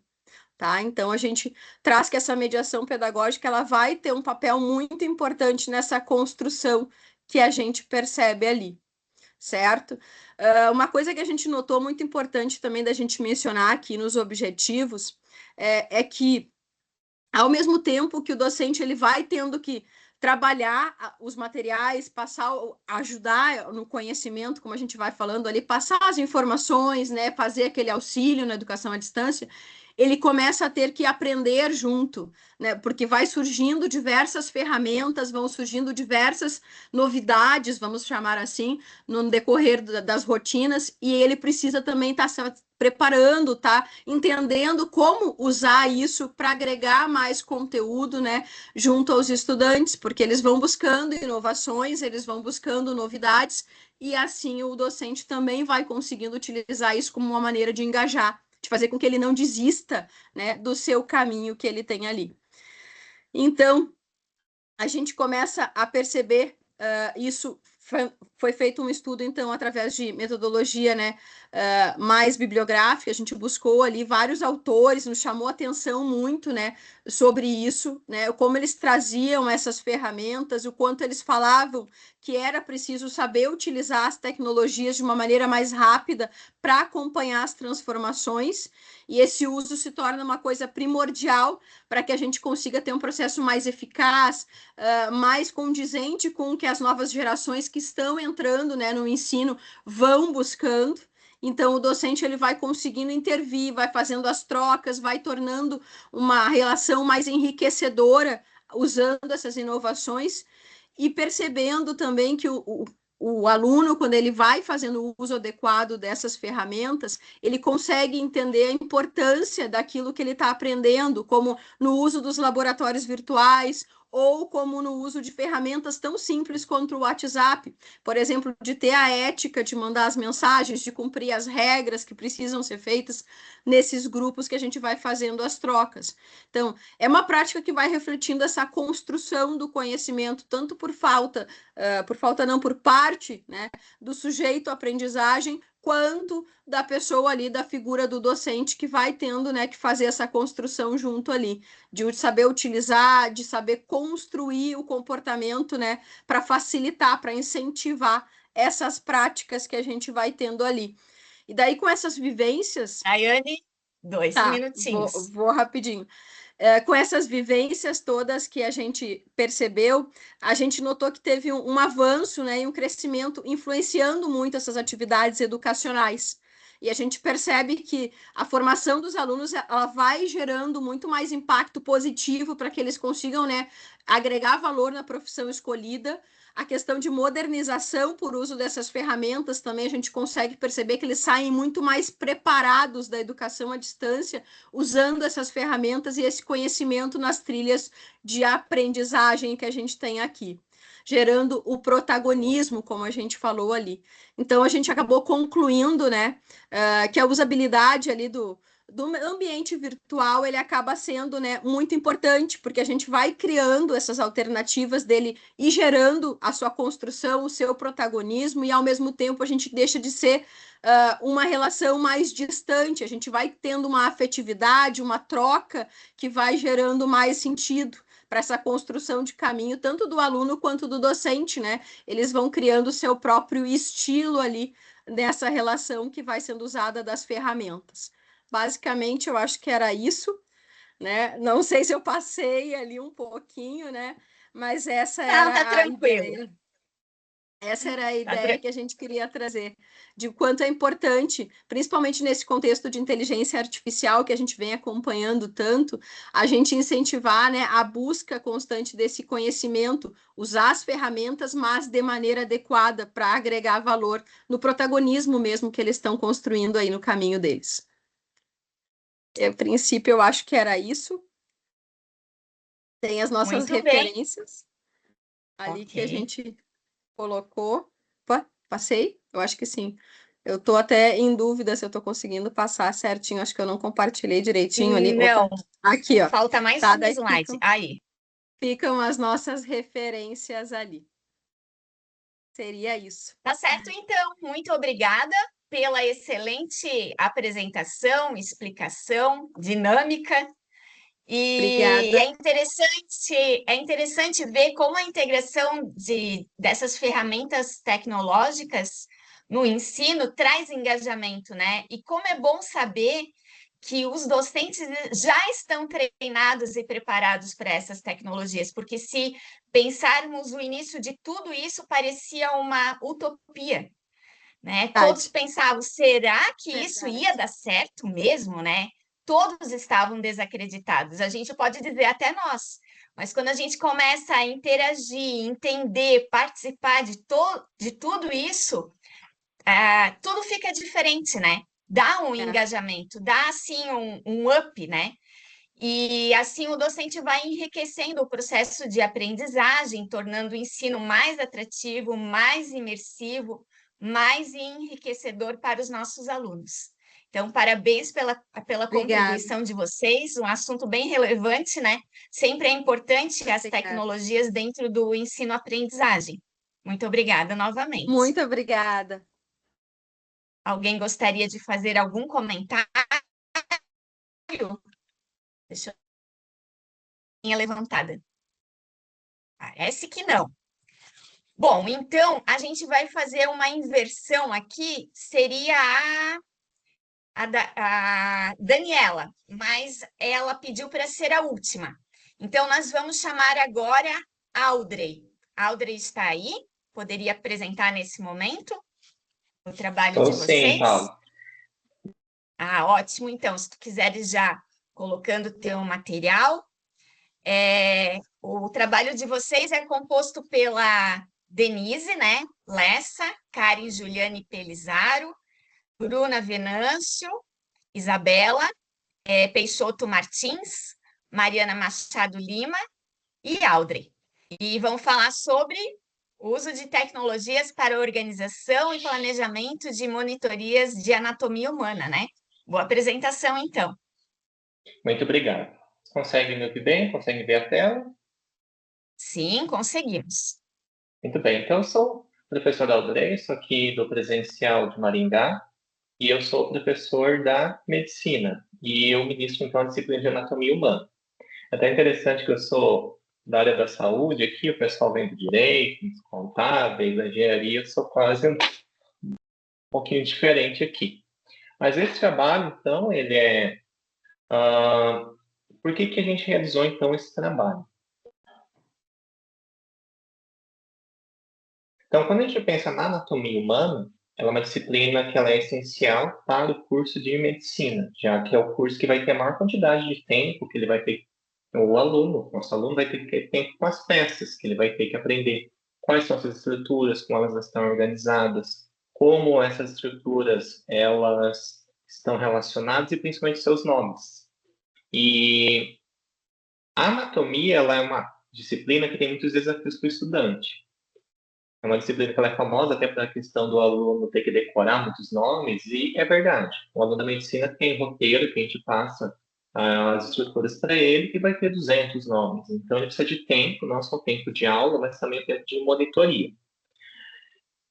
Tá? Então, a gente traz que essa mediação pedagógica ela vai ter um papel muito importante nessa construção que a gente percebe ali, certo? Uma coisa que a gente notou muito importante também da gente mencionar aqui nos objetivos é que, ao mesmo tempo que o docente ele vai tendo que trabalhar os materiais, ajudar no conhecimento, como a gente vai falando ali, passar as informações, né, fazer aquele auxílio na educação à distância, ele começa a ter que aprender junto, né, porque vai surgindo diversas ferramentas, vão surgindo diversas novidades, vamos chamar assim, no decorrer das rotinas, e ele precisa também estar se preparando, tá, entendendo como usar isso para agregar mais conteúdo, né, junto aos estudantes, porque eles vão buscando inovações, eles vão buscando novidades, e assim o docente também vai conseguindo utilizar isso como uma maneira de engajar, de fazer com que ele não desista, né, do seu caminho que ele tem ali. Então, a gente começa a perceber isso. Foi feito um estudo, então, através de metodologia, né, mais bibliográfica. A gente buscou ali vários autores, nos chamou a atenção muito, né, sobre isso, né, como eles traziam essas ferramentas, o quanto eles falavam que era preciso saber utilizar as tecnologias de uma maneira mais rápida para acompanhar as transformações, e esse uso se torna uma coisa primordial para que a gente consiga ter um processo mais eficaz, mais condizente com o que as novas gerações que estão entrando, né, no ensino vão buscando. Então, o docente ele vai conseguindo intervir, vai fazendo as trocas, vai tornando uma relação mais enriquecedora, usando essas inovações, e percebendo também que o aluno, quando ele vai fazendo o uso adequado dessas ferramentas, ele consegue entender a importância daquilo que ele está aprendendo, como no uso dos laboratórios virtuais, ou como no uso de ferramentas tão simples quanto o WhatsApp, por exemplo, de ter a ética de mandar as mensagens, de cumprir as regras que precisam ser feitas nesses grupos que a gente vai fazendo as trocas. Então, é uma prática que vai refletindo essa construção do conhecimento, tanto por parte, né, do sujeito à aprendizagem, quanto da pessoa ali, da figura do docente que vai tendo, né, que fazer essa construção junto ali, de saber utilizar, de saber construir o comportamento, né, para facilitar, para incentivar essas práticas que a gente vai tendo ali. E daí, com essas vivências... Ayane, 2 minutinhos. Vou rapidinho. Com essas vivências todas que a gente percebeu, a gente notou que teve um avanço, né, e um crescimento influenciando muito essas atividades educacionais. E a gente percebe que a formação dos alunos ela vai gerando muito mais impacto positivo para que eles consigam, né, agregar valor na profissão escolhida. A questão de modernização por uso dessas ferramentas também a gente consegue perceber que eles saem muito mais preparados da educação à distância, usando essas ferramentas e esse conhecimento nas trilhas de aprendizagem que a gente tem aqui, gerando o protagonismo, como a gente falou ali. Então, a gente acabou concluindo, né, que a usabilidade ali do ambiente virtual, ele acaba sendo, né, muito importante, porque a gente vai criando essas alternativas dele e gerando a sua construção, o seu protagonismo, e ao mesmo tempo a gente deixa de ser uma relação mais distante, a gente vai tendo uma afetividade, uma troca que vai gerando mais sentido para essa construção de caminho, tanto do aluno quanto do docente, né? Eles vão criando o seu próprio estilo ali nessa relação que vai sendo usada das ferramentas. Basicamente, eu acho que era isso, né? Não sei se eu passei ali um pouquinho, né? Mas essa era tá a tranquilo. ideia. Essa era a ideia que a gente queria trazer, de quanto é importante, principalmente nesse contexto de inteligência artificial que a gente vem acompanhando tanto, a gente incentivar, né, a busca constante desse conhecimento, usar as ferramentas, mas de maneira adequada para agregar valor no protagonismo mesmo que eles estão construindo aí no caminho deles. A princípio, eu acho que era isso. Tem as nossas Muito bem. referências ali que a Ok. gente colocou. Opa, passei? Eu acho que sim. Eu estou até em dúvida se eu estou conseguindo passar certinho. Acho que eu não compartilhei direitinho ali. Não, Opa, aqui, ó. falta mais Tá, um daí slide. Aí. ficam as nossas referências ali. Seria isso. Tá certo, então. Muito obrigada pela excelente apresentação, explicação, dinâmica. E Obrigada. é interessante ver como a integração dessas ferramentas tecnológicas no ensino traz engajamento, né? E como é bom saber que os docentes já estão treinados e preparados para essas tecnologias, porque se pensarmos o início de tudo isso, parecia uma utopia, né? Todos pensavam, será que isso ia dar certo mesmo, né? Todos estavam desacreditados, a gente pode dizer até nós, mas quando a gente começa a interagir, entender, participar de tudo isso, tudo fica diferente, né? Dá um engajamento, dá assim um up, né? E assim o docente vai enriquecendo o processo de aprendizagem, tornando o ensino mais atrativo, mais imersivo, mais enriquecedor para os nossos alunos. Então, parabéns pela contribuição de vocês, um assunto bem relevante, né? Sempre é importante as tecnologias dentro do ensino-aprendizagem. Muito obrigada novamente. Muito obrigada. Alguém gostaria de fazer algum comentário? Deixa eu... Minha levantada. Parece que não. Bom, então, a gente vai fazer uma inversão aqui, seria a Daniela, mas ela pediu para ser a última. Então, nós vamos chamar agora Audrey. Audrey está aí? Poderia apresentar nesse momento o trabalho de vocês? Sim, Paulo. Ótimo. Então, se tu quiseres já colocando o teu material, o trabalho de vocês é composto pela Denise, né? Lessa, Karen Juliane Pelizaro, Bruna Venâncio, Isabela, Peixoto Martins, Mariana Machado Lima e Audrey. E vão falar sobre o uso de tecnologias para organização e planejamento de monitorias de anatomia humana, né? Boa apresentação, então. Muito obrigado. Consegue me ouvir bem? Consegue ver a tela? Sim, conseguimos. Muito bem. Então, eu sou o professor Audrey, sou aqui do Presencial de Maringá, e eu sou professor da medicina, e eu ministro, então, a disciplina de anatomia humana. É até interessante que eu sou da área da saúde aqui, o pessoal vem do direito, dos contábeis, da engenharia, eu sou quase um pouquinho diferente aqui. Mas esse trabalho, então, ele é... por que a gente realizou, então, esse trabalho? Então, quando a gente pensa na anatomia humana, ela é uma disciplina que ela é essencial para o curso de medicina, já que é o curso que vai ter a maior quantidade de tempo que ele vai ter, nosso aluno vai ter que ter tempo com as peças, que ele vai ter que aprender quais são essas estruturas, como elas estão organizadas, como essas estruturas elas estão relacionadas e principalmente seus nomes. E a anatomia ela é uma disciplina que tem muitos desafios para o estudante. É uma disciplina que ela é famosa até pela questão do aluno ter que decorar muitos nomes, e é verdade. O aluno da medicina tem roteiro que a gente passa as estruturas para ele e vai ter 200 nomes. Então, ele precisa de tempo, não só tempo de aula, mas também tempo de monitoria.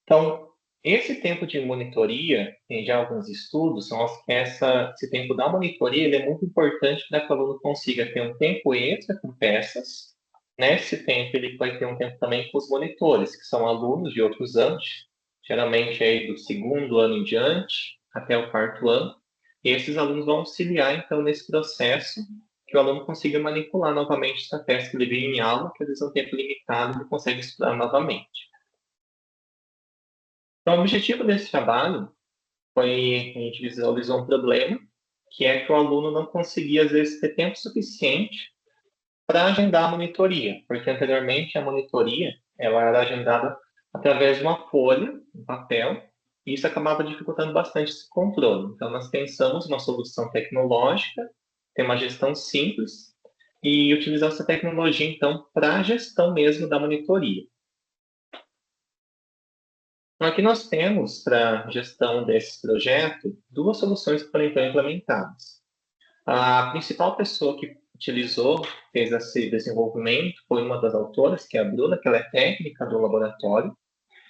Então, esse tempo de monitoria, tem já alguns estudos, mostram que esse tempo da monitoria ele é muito importante para que o aluno consiga ter um tempo extra com peças. Nesse tempo, ele vai ter um tempo também com os monitores, que são alunos de outros anos, geralmente aí do 2º ano em diante, até o 4º ano. E esses alunos vão auxiliar, então, nesse processo, que o aluno consiga manipular novamente essa peça que ele viu em aula, que às vezes é um tempo limitado, ele consegue estudar novamente. Então, o objetivo desse trabalho foi, a gente visualizou um problema, que é que o aluno não conseguia, às vezes, ter tempo suficiente para agendar a monitoria, porque anteriormente a monitoria ela era agendada através de uma folha, um papel, e isso acabava dificultando bastante esse controle. Então, nós pensamos uma solução tecnológica, ter uma gestão simples, e utilizar essa tecnologia, então, para a gestão mesmo da monitoria. Então, aqui nós temos, para a gestão desse projeto, 2 soluções que foram então implementadas. A principal pessoa que fez esse desenvolvimento, foi uma das autoras, que é a Bruna, que ela é técnica do laboratório.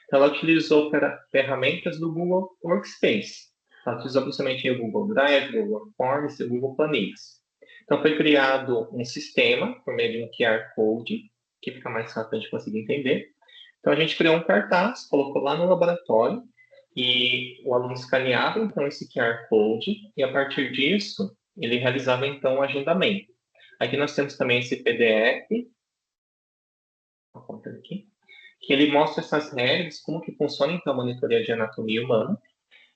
Então, ela utilizou ferramentas do Google Workspace. Ela utilizou principalmente o Google Drive, o Google Forms e o Google Planilhas. Então, foi criado um sistema, por meio de um QR Code, que fica mais fácil de conseguir entender. Então, a gente criou um cartaz, colocou lá no laboratório, e o aluno escaneava, então, esse QR Code, e a partir disso, ele realizava, então, o agendamento. Aqui nós temos também esse PDF, aqui, que ele mostra essas regras, como que funciona, então, a monitoria de anatomia humana.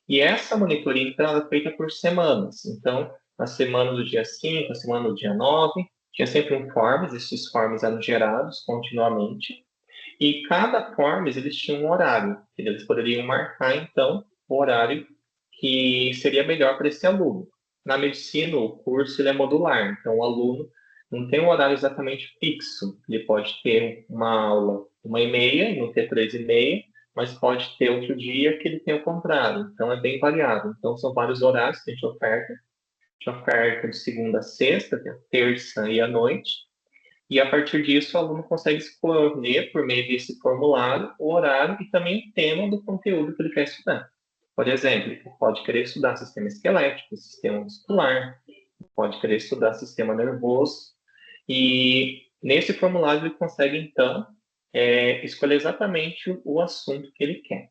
E essa monitoria, então, ela é feita por semanas. Então, na semana do dia 5, na semana do dia 9, tinha sempre um forms, esses forms eram gerados continuamente. E cada forms, eles tinham um horário. Eles poderiam marcar, então, o horário que seria melhor para esse aluno. Na medicina, o curso ele é modular. Então, o aluno não tem um horário exatamente fixo. Ele pode ter uma aula 1h30 e não ter 3h30, mas pode ter outro dia que ele tem o contrário. Então, é bem variado. Então, são vários horários que a gente oferta. A gente oferta de segunda a sexta, terça e à noite. E, a partir disso, o aluno consegue escolher, por meio desse formulário, o horário e também o tema do conteúdo que ele quer estudar. Por exemplo, ele pode querer estudar sistema esquelético, sistema muscular, pode querer estudar sistema nervoso. E, nesse formulário, ele consegue, então, escolher exatamente o assunto que ele quer.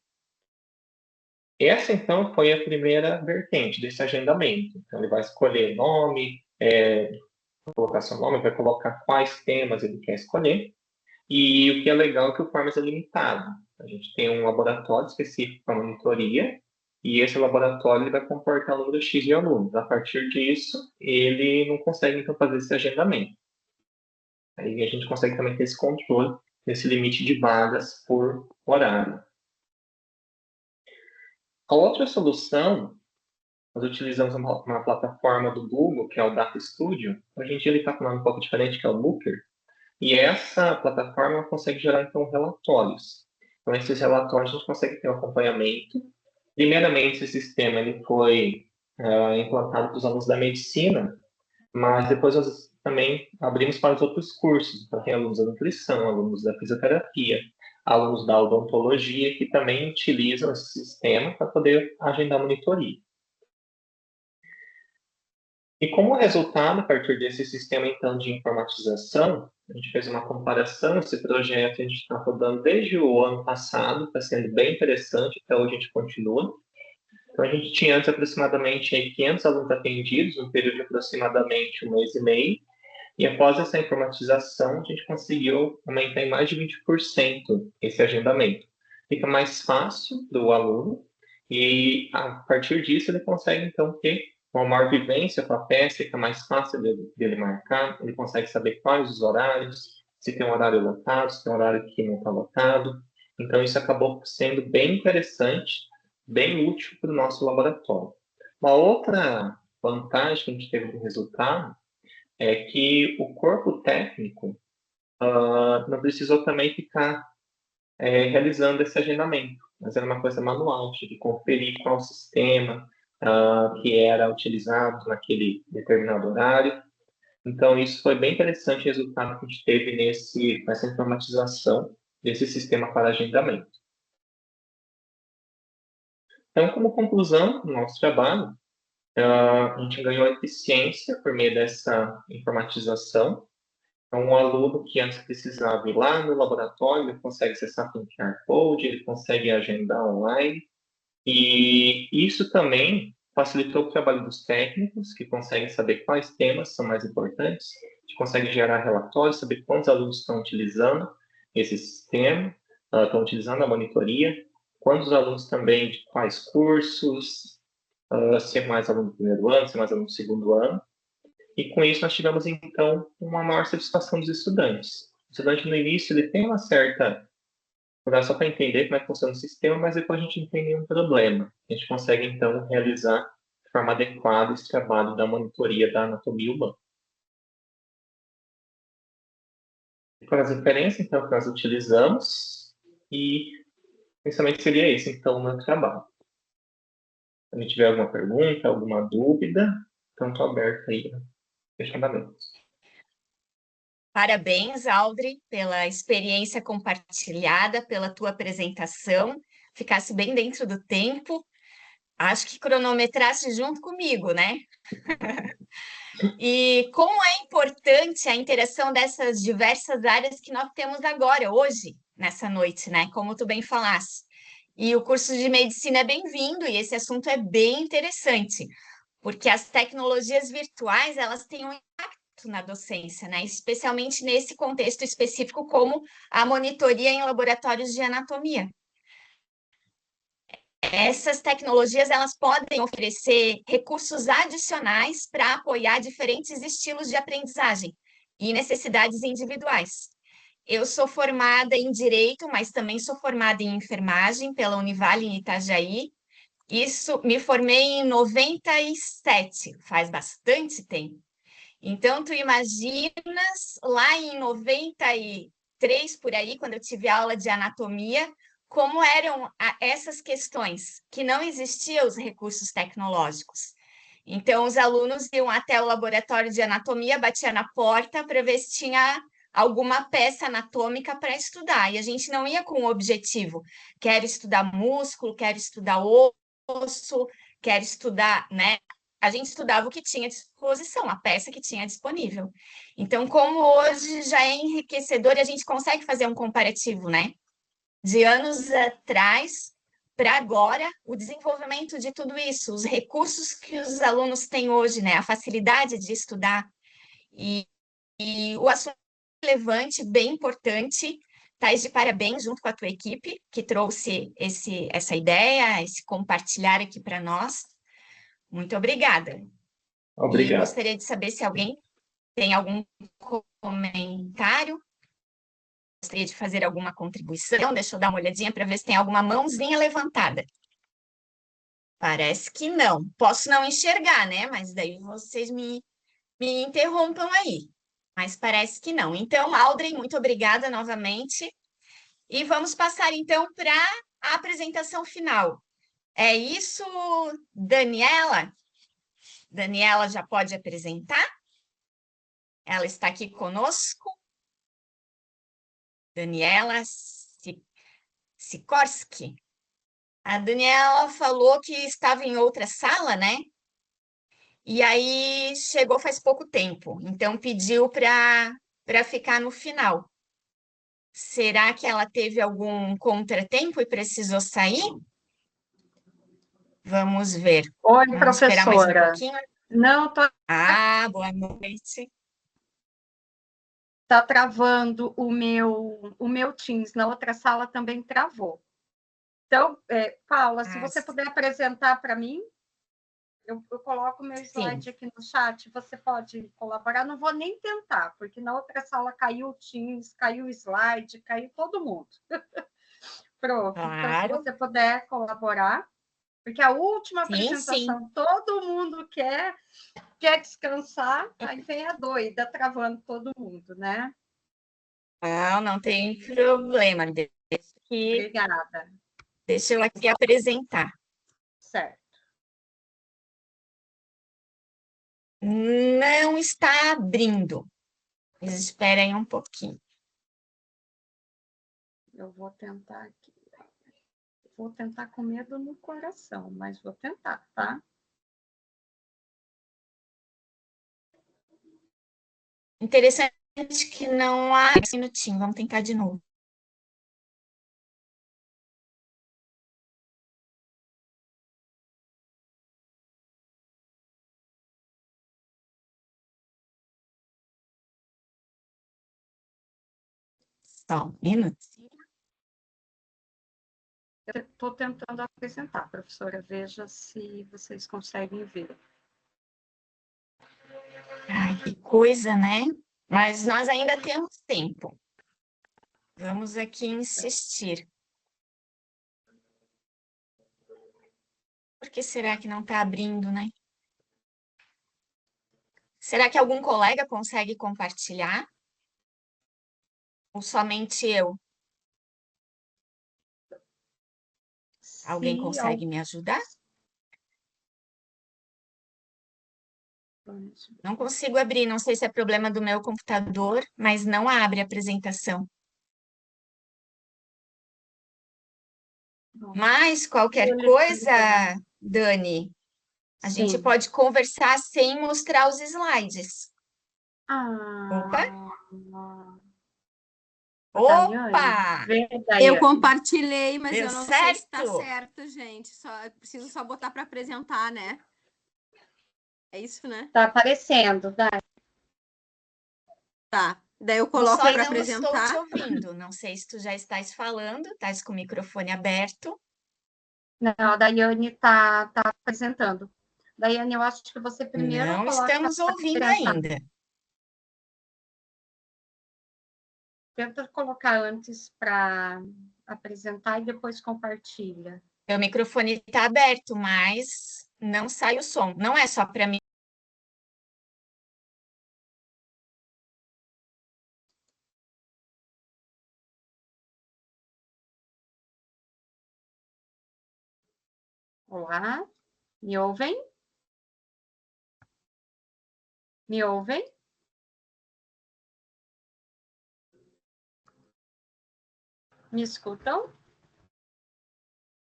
Essa, então, foi a primeira vertente desse agendamento. Então, ele vai escolher nome, colocar seu nome, vai colocar quais temas ele quer escolher. E o que é legal é que o Forms é limitado. A gente tem um laboratório específico para monitoria, e esse laboratório ele vai comportar um número X de alunos. A partir disso, ele não consegue, então, fazer esse agendamento. Aí a gente consegue também ter esse controle desse limite de vagas por horário. A outra solução, nós utilizamos uma plataforma do Google, que é o Data Studio. Hoje em dia ele está com um nome um pouco diferente, que é o Looker. E essa plataforma consegue gerar, então, relatórios. Então, esses relatórios a gente consegue ter um acompanhamento. Primeiramente, esse sistema ele foi implantado para os alunos da medicina, mas depois nós também abrimos para os outros cursos. Então, tem alunos da nutrição, alunos da fisioterapia, alunos da odontologia, que também utilizam esse sistema para poder agendar a monitoria. E como resultado, a partir desse sistema, então, de informatização, a gente fez uma comparação. Esse projeto a gente está rodando desde o ano passado, está sendo bem interessante, até hoje a gente continua. Então, a gente tinha antes aproximadamente 500 alunos atendidos, um período de aproximadamente 1 mês e meio, e após essa informatização, a gente conseguiu aumentar em mais de 20% esse agendamento. Fica mais fácil para o aluno, e a partir disso ele consegue, então, ter uma maior vivência com a peça, fica mais fácil dele marcar, ele consegue saber quais os horários, se tem um horário lotado, se tem um horário que não está lotado. Então, isso acabou sendo bem interessante, bem útil para o nosso laboratório. Uma outra vantagem que a gente teve do resultado é que o corpo técnico não precisou também ficar realizando esse agendamento. Mas era uma coisa manual, tinha que conferir qual sistema que era utilizado naquele determinado horário. Então, isso foi bem interessante o resultado que a gente teve nessa informatização desse sistema para agendamento. Então, como conclusão do nosso trabalho, a gente ganhou eficiência por meio dessa informatização. Então, um aluno que antes precisava ir lá no laboratório, ele consegue acessar com QR Code, ele consegue agendar online. E isso também facilitou o trabalho dos técnicos, que conseguem saber quais temas são mais importantes. A gente consegue gerar relatórios, saber quantos alunos estão utilizando esse sistema, estão utilizando a monitoria, quantos alunos também de quais cursos, se é mais aluno do primeiro ano, se é mais aluno do segundo ano. E com isso nós tivemos, então, uma maior satisfação dos estudantes. O estudante, no início, ele tem uma certa... Dá só para entender como é que funciona o sistema, mas depois a gente entende um problema. A gente consegue, então, realizar de forma adequada esse trabalho da monitoria da anatomia humana. Para as referências, então, que nós utilizamos, e pensamento seria esse, então, o meu trabalho. Se a gente tiver alguma pergunta, alguma dúvida, então estou aberto aí a questionamentos. Parabéns, Audrey, pela experiência compartilhada, pela tua apresentação. Ficasse bem dentro do tempo. Acho que cronometraste junto comigo, né? E como é importante a interação dessas diversas áreas que nós temos agora, hoje, nessa noite, né? Como tu bem falaste. E o curso de medicina é bem-vindo, e esse assunto é bem interessante, porque as tecnologias virtuais, elas têm um impacto na docência, né? Especialmente nesse contexto específico, como a monitoria em laboratórios de anatomia. Essas tecnologias, elas podem oferecer recursos adicionais para apoiar diferentes estilos de aprendizagem e necessidades individuais. Eu sou formada em Direito, mas também sou formada em Enfermagem pela Univale em Itajaí. Isso, me formei em 97, faz bastante tempo. Então, tu imaginas, lá em 93, por aí, quando eu tive aula de anatomia, como eram essas questões, que não existiam os recursos tecnológicos. Então, os alunos iam até o laboratório de anatomia, batia na porta para ver se tinha alguma peça anatômica para estudar. E a gente não ia com o objetivo, quero estudar músculo, quero estudar osso, quero estudar, né? A gente estudava o que tinha à disposição, a peça que tinha disponível. Então, como hoje já é enriquecedor e a gente consegue fazer um comparativo, né? De anos atrás para agora, o desenvolvimento de tudo isso, os recursos que os alunos têm hoje, né? A facilidade de estudar. E o assunto relevante, bem importante. Tais de parabéns junto com a tua equipe, que trouxe essa ideia, esse compartilhar aqui para nós. Muito obrigada. Obrigado. E gostaria de saber se alguém tem algum comentário, gostaria de fazer alguma contribuição. Deixa eu dar uma olhadinha para ver se tem alguma mãozinha levantada. Parece que não. Posso não enxergar, né? Mas daí vocês me interrompam aí. Mas parece que não. Então, Audrey, muito obrigada novamente. E vamos passar, então, para a apresentação final. É isso, Daniela? Daniela já pode apresentar? Ela está aqui conosco. Daniela Sikorski. A Daniela falou que estava em outra sala, né? E aí chegou faz pouco tempo, então pediu para ficar no final. Será que ela teve algum contratempo e precisou sair? Vamos ver. Oi, Vamos esperar mais um professora. pouquinho. Não, Ah, boa noite. tá travando o meu Teams. Na outra sala também travou. Então, Paula, se você puder apresentar para mim, eu coloco o meu slide aqui no chat, você pode colaborar. Não vou nem tentar, porque na outra sala caiu o Teams, caiu o slide, caiu todo mundo. Pronto. Claro. Então, se você puder colaborar, porque a última apresentação, todo mundo quer descansar, aí vem a doida travando todo mundo, né? Não tem problema. Obrigada. Deixa eu aqui apresentar. Certo. Não está abrindo. Esperem um pouquinho. Eu vou tentar aqui. Vou tentar com medo no coração, mas vou tentar, tá? Interessante que não há... Um minutinho, vamos tentar de novo. Só um minutinho. Eu estou tentando apresentar, professora. Veja se vocês conseguem ver. Ai, que coisa, né? Mas nós ainda temos tempo. Vamos aqui insistir. Por que será que não está abrindo, né? Será que algum colega consegue compartilhar? Ou somente eu? Alguém consegue me ajudar? Não consigo abrir, não sei se é problema do meu computador, mas não abre a apresentação. Mas qualquer coisa, Dani, a gente pode conversar sem mostrar os slides. Opa! Opa! Eu compartilhei, mas Deu eu não certo? sei se está certo, gente. Preciso só botar para apresentar, né? É isso, né? Tá aparecendo, Dani. Tá. Daí eu coloco para apresentar. Não estou te ouvindo. Não sei se tu já estás falando, estás com o microfone aberto. Não, a Daiane está apresentando. Daiane, eu acho que você primeiro não coloca estamos ouvindo ainda. Tenta colocar antes para apresentar e depois compartilha. Meu microfone está aberto, mas não sai o som. Não é só para mim. Olá, me ouvem? Me ouvem? Me escutam?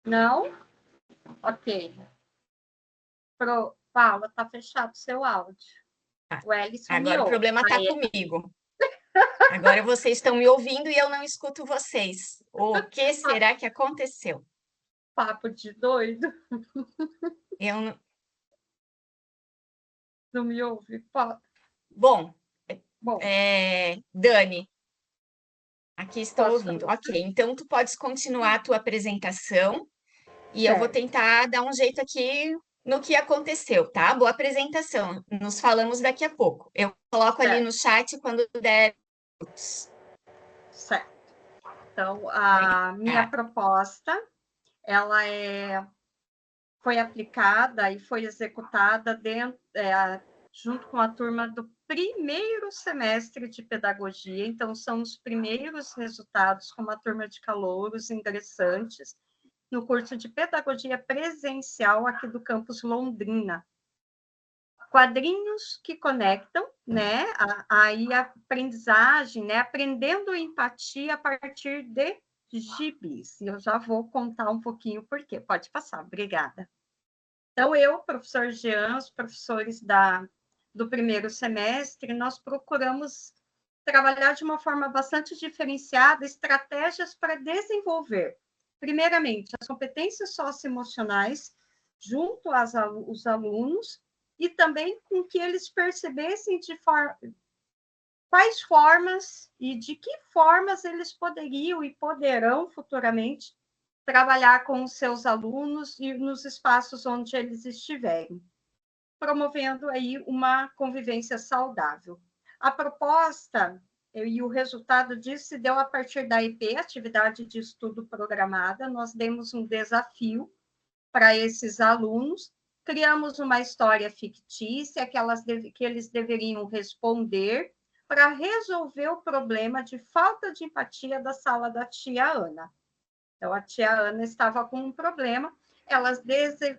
Não? Ok. Paula, tá fechado o seu áudio. O Ellison agora o problema está comigo. Agora vocês estão me ouvindo e eu não escuto vocês. O que será que aconteceu? Papo de doido. Eu não... Não me ouve? Bom, Dani, aqui estou ouvindo. Ok, então tu podes continuar a tua apresentação e eu vou tentar dar um jeito aqui no que aconteceu, tá? Boa apresentação. Nos falamos daqui a pouco. Eu coloco ali no chat quando der. Certo. Então, a minha proposta, ela foi aplicada e foi executada junto com a turma do primeiro semestre de pedagogia. Então, são os primeiros resultados com uma turma de calouros ingressantes no curso de pedagogia presencial aqui do campus Londrina. Quadrinhos que conectam, né, aí a aprendizagem, né, aprendendo empatia a partir de gibis. E eu já vou contar um pouquinho por quê. Pode passar, obrigada. Então, eu, professor Jean, os professores do primeiro semestre, nós procuramos trabalhar de uma forma bastante diferenciada estratégias para desenvolver, primeiramente, as competências socioemocionais junto aos alunos e também com que eles percebessem quais formas e de que formas eles poderiam e poderão futuramente trabalhar com os seus alunos e nos espaços onde eles estiverem, promovendo aí uma convivência saudável. A proposta e o resultado disso se deu a partir da EP, Atividade de Estudo Programada. Nós demos um desafio para esses alunos, criamos uma história fictícia que eles deveriam responder para resolver o problema de falta de empatia da sala da tia Ana. Então, a tia Ana estava com um problema, elas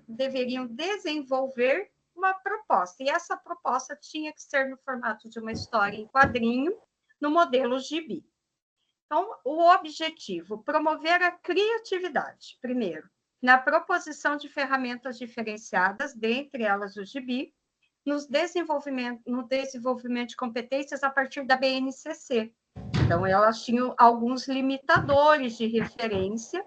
deveriam desenvolver uma proposta, e essa proposta tinha que ser no formato de uma história em quadrinho, no modelo gibi. Então, o objetivo, promover a criatividade, primeiro, na proposição de ferramentas diferenciadas, dentre elas o gibi, no desenvolvimento de competências a partir da BNCC. Então, elas tinham alguns limitadores de referência,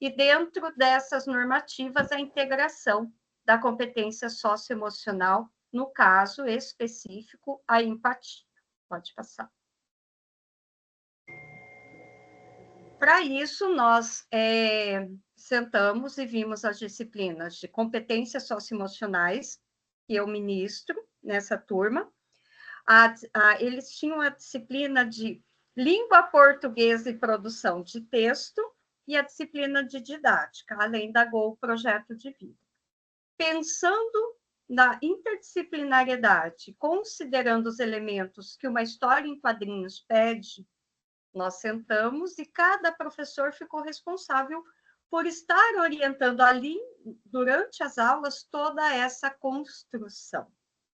e dentro dessas normativas, a integração da competência socioemocional, no caso específico, a empatia. Pode passar. Para isso, nós sentamos e vimos as disciplinas de competências socioemocionais, que eu ministro nessa turma. Eles tinham a disciplina de língua portuguesa e produção de texto e a disciplina de didática, além da GOL Projeto de Vida. Pensando na interdisciplinariedade, considerando os elementos que uma história em quadrinhos pede, nós sentamos e cada professor ficou responsável por estar orientando ali, durante as aulas, toda essa construção.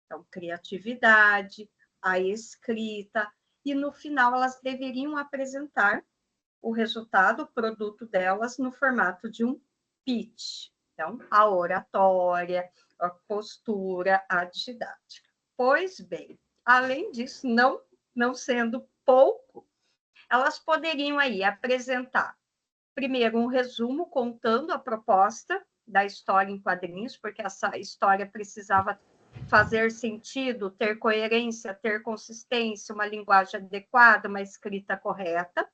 Então, criatividade, a escrita, e no final elas deveriam apresentar o resultado, o produto delas, no formato de um pitch. Então, a oratória, a postura, a didática. Pois bem, além disso, não sendo pouco, elas poderiam aí apresentar, primeiro, um resumo contando a proposta da história em quadrinhos, porque essa história precisava fazer sentido, ter coerência, ter consistência, uma linguagem adequada, uma escrita correta.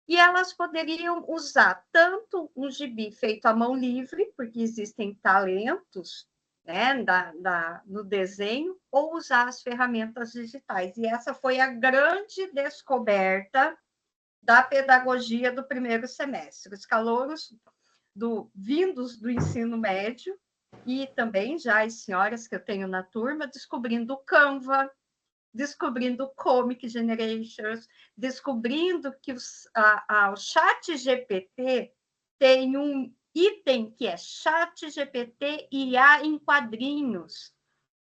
E elas poderiam usar tanto um gibi feito à mão livre, porque existem talentos, né, no desenho, ou usar as ferramentas digitais. E essa foi a grande descoberta da pedagogia do primeiro semestre. Os calouros vindos do ensino médio, e também já as senhoras que eu tenho na turma, descobrindo o Canva, descobrindo Comic Generations, descobrindo que o Chat GPT tem um item que é Chat GPT IA em quadrinhos.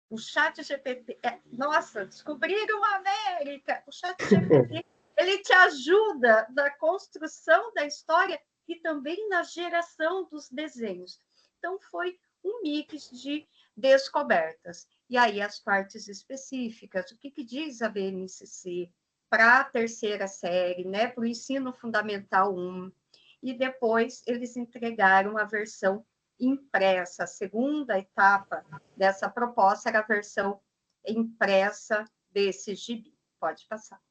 O Chat GPT... Nossa, descobriram a América! O Chat GPT, ele te ajuda na construção da história e também na geração dos desenhos. Então, foi um mix de descobertas. E aí, as partes específicas, o que diz a BNCC para a terceira série, né, para o ensino fundamental 1, e depois eles entregaram a versão impressa. A segunda etapa dessa proposta era a versão impressa desse gibi. Pode passar.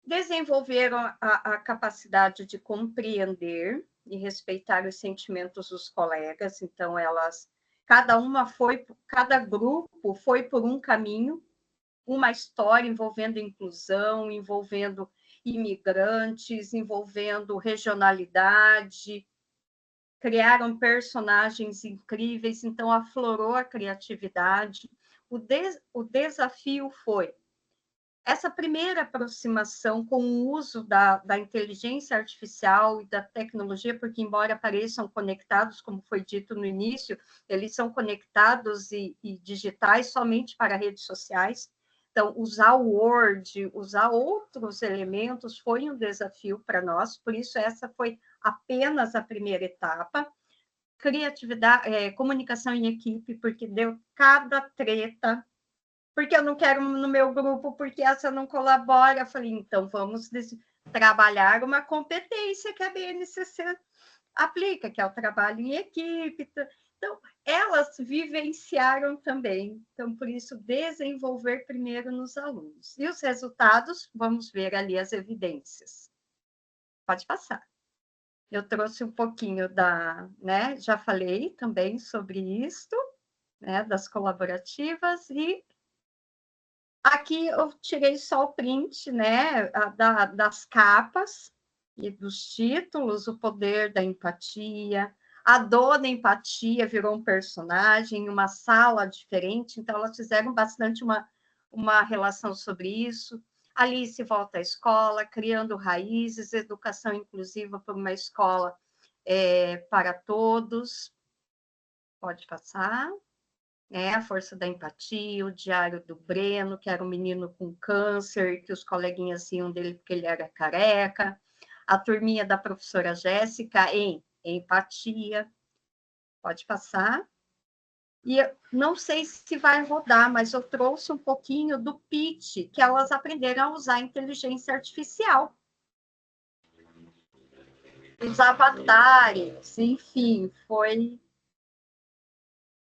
Desenvolveram a capacidade de compreender e respeitar os sentimentos dos colegas. Então, cada grupo foi por um caminho, uma história envolvendo inclusão, envolvendo imigrantes, envolvendo regionalidade, criaram personagens incríveis, então aflorou a criatividade. O desafio foi essa primeira aproximação com o uso da inteligência artificial e da tecnologia, porque, embora pareçam conectados, como foi dito no início, eles são conectados e digitais somente para redes sociais. Então, usar o Word, usar outros elementos foi um desafio para nós, por isso essa foi apenas a primeira etapa. Criatividade, comunicação em equipe, porque deu cada treta, porque eu não quero no meu grupo, porque essa não colabora. Eu falei, então vamos trabalhar uma competência que a BNCC aplica, que é o trabalho em equipe. Então, elas vivenciaram também. Então, por isso, desenvolver primeiro nos alunos. E os resultados, vamos ver ali as evidências. Pode passar. Eu trouxe um pouquinho né, já falei também sobre isto, né, das colaborativas, e aqui eu tirei só o print, né, das capas e dos títulos, o poder da empatia, A dona Empatia virou um personagem, uma sala diferente, então elas fizeram bastante uma relação sobre isso. Alice volta à escola, criando raízes, educação inclusiva por uma escola para todos. Pode passar. A força da empatia, o diário do Breno, que era um menino com câncer, que os coleguinhas iam dele porque ele era careca. A turminha da professora Jéssica em empatia. Pode passar. E eu não sei se vai rodar, mas eu trouxe um pouquinho do pitch, que elas aprenderam a usar inteligência artificial. Os avatares, enfim, foi...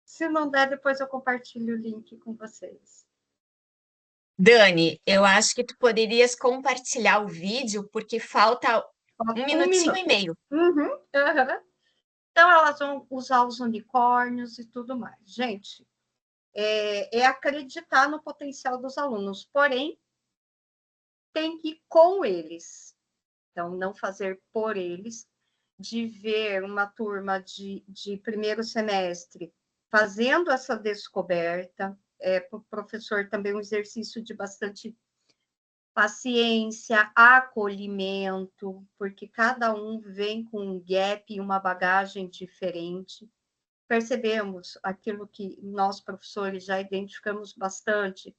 Se não der, depois eu compartilho o link com vocês. Dani, eu acho que tu poderias compartilhar o vídeo, porque falta um minutinho e meio. Uhum. Então, elas vão usar os unicórnios e tudo mais. Gente, é acreditar no potencial dos alunos, porém, tem que ir com eles. Então, não fazer por eles, de ver uma turma de primeiro semestre fazendo essa descoberta, para o professor também um exercício de bastante paciência, acolhimento, porque cada um vem com um gap e uma bagagem diferente. Percebemos aquilo que nós, professores, já identificamos bastante,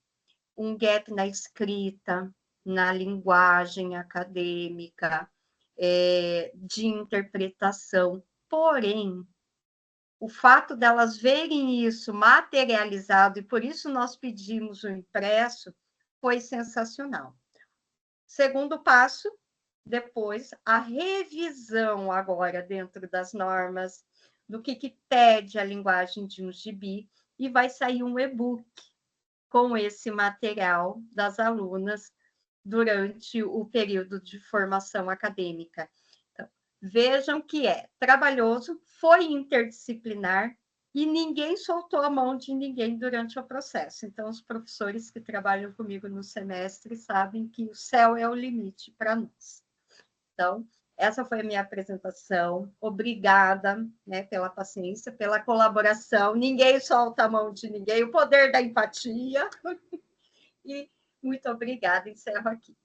um gap na escrita, na linguagem acadêmica, de interpretação. Porém, o fato delas verem isso materializado, e por isso nós pedimos o impresso, foi sensacional. Segundo passo, depois, a revisão agora dentro das normas, do que pede a linguagem de um gibi, e vai sair um e-book com esse material das alunas durante o período de formação acadêmica. Então, vejam que é trabalhoso, foi interdisciplinar, e ninguém soltou a mão de ninguém durante o processo. Então, os professores que trabalham comigo no semestre sabem que o céu é o limite para nós. Então, essa foi a minha apresentação. Obrigada, né, pela paciência, pela colaboração. Ninguém solta a mão de ninguém, o poder da empatia. E muito obrigada, encerro aqui.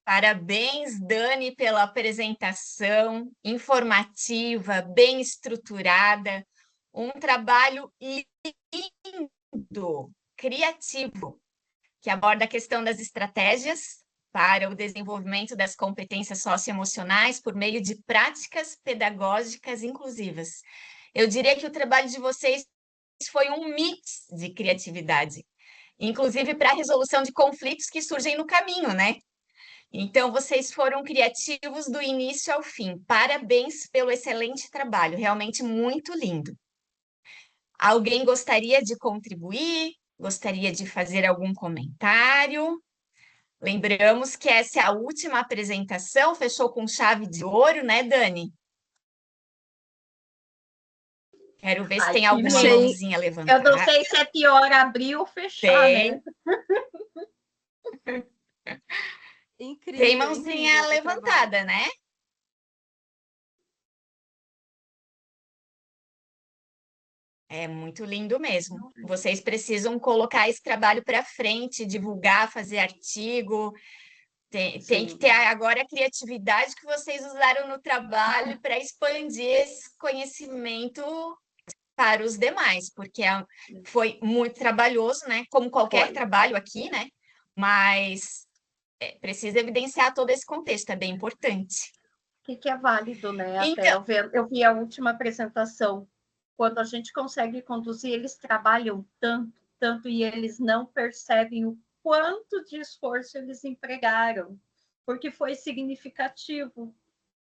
Parabéns, Dani, pela apresentação informativa, bem estruturada, um trabalho lindo, criativo, que aborda a questão das estratégias para o desenvolvimento das competências socioemocionais por meio de práticas pedagógicas inclusivas. Eu diria que o trabalho de vocês foi um mix de criatividade, inclusive para a resolução de conflitos que surgem no caminho, né? Então, vocês foram criativos do início ao fim. Parabéns pelo excelente trabalho, realmente muito lindo. Alguém gostaria de contribuir? Gostaria de fazer algum comentário? Lembramos que essa é a última apresentação, fechou com chave de ouro, né, Dani? Quero ver se tem alguma mãozinha levantada. Eu não sei se é pior abrir ou fechar, né? Incrível, tem mãozinha incrível, levantada, né? É muito lindo mesmo. Vocês precisam colocar esse trabalho para frente, divulgar, fazer artigo. Tem que ter agora a criatividade que vocês usaram no trabalho para expandir esse conhecimento para os demais, porque foi muito trabalhoso, né? Como qualquer trabalho aqui, né? Mas precisa evidenciar todo esse contexto, é bem importante. O que é válido, né? Então, até eu vi a última apresentação. Quando a gente consegue conduzir, eles trabalham tanto, e eles não percebem o quanto de esforço eles empregaram, porque foi significativo.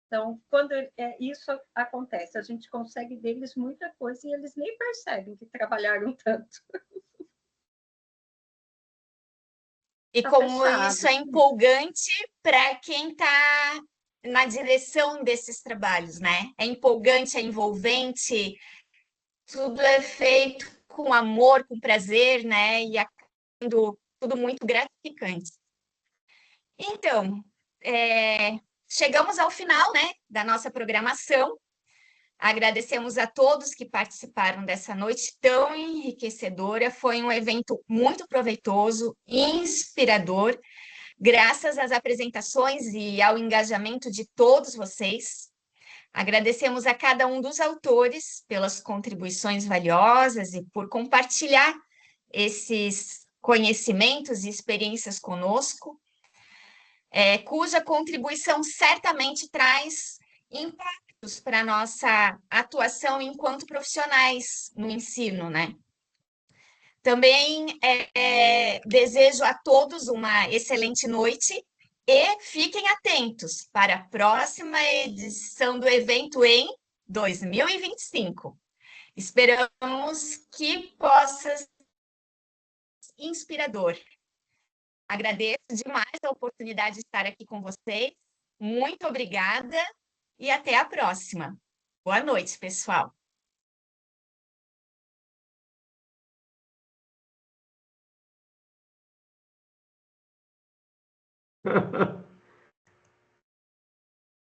Então, quando isso acontece, a gente consegue deles muita coisa e eles nem percebem que trabalharam tanto. E como fechado. Isso é empolgante para quem está na direção desses trabalhos, né? É empolgante, é envolvente, tudo é feito com amor, com prazer, né? E tudo muito gratificante. Então, chegamos ao final, né, da nossa programação. Agradecemos a todos que participaram dessa noite tão enriquecedora. Foi um evento muito proveitoso, inspirador, graças às apresentações e ao engajamento de todos vocês. Agradecemos a cada um dos autores pelas contribuições valiosas e por compartilhar esses conhecimentos e experiências conosco, cuja contribuição certamente traz impactos para a nossa atuação enquanto profissionais no ensino, né? Também desejo a todos uma excelente noite e fiquem atentos para a próxima edição do evento em 2025. Esperamos que possa ser inspirador. Agradeço demais a oportunidade de estar aqui com vocês. Muito obrigada e até a próxima. Boa noite, pessoal.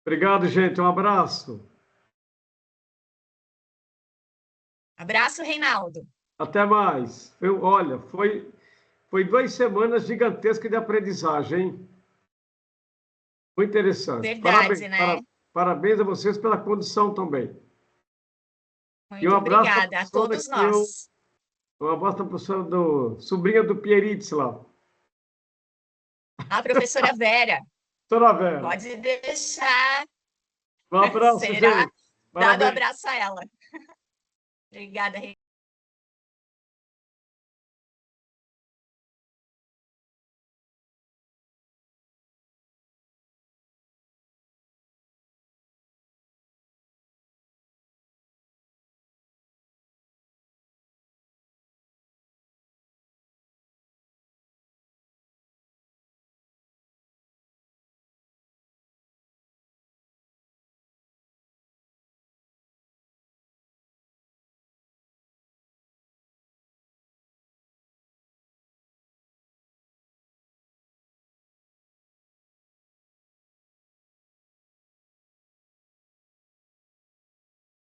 Obrigado, gente. Um abraço. Abraço, Reinaldo. Até mais. Olha, foi 2 semanas gigantescas de aprendizagem, hein? Muito interessante. Verdade, né? Parabéns a vocês pela condição também. Muito e um abraço obrigada a todos nós. Um abraço para a professora sobrinha do Pieritz lá. A professora Vera. Professora Vera. Pode deixar. Um abraço, Será gente. dado um abraço a ela. Obrigada, Rei.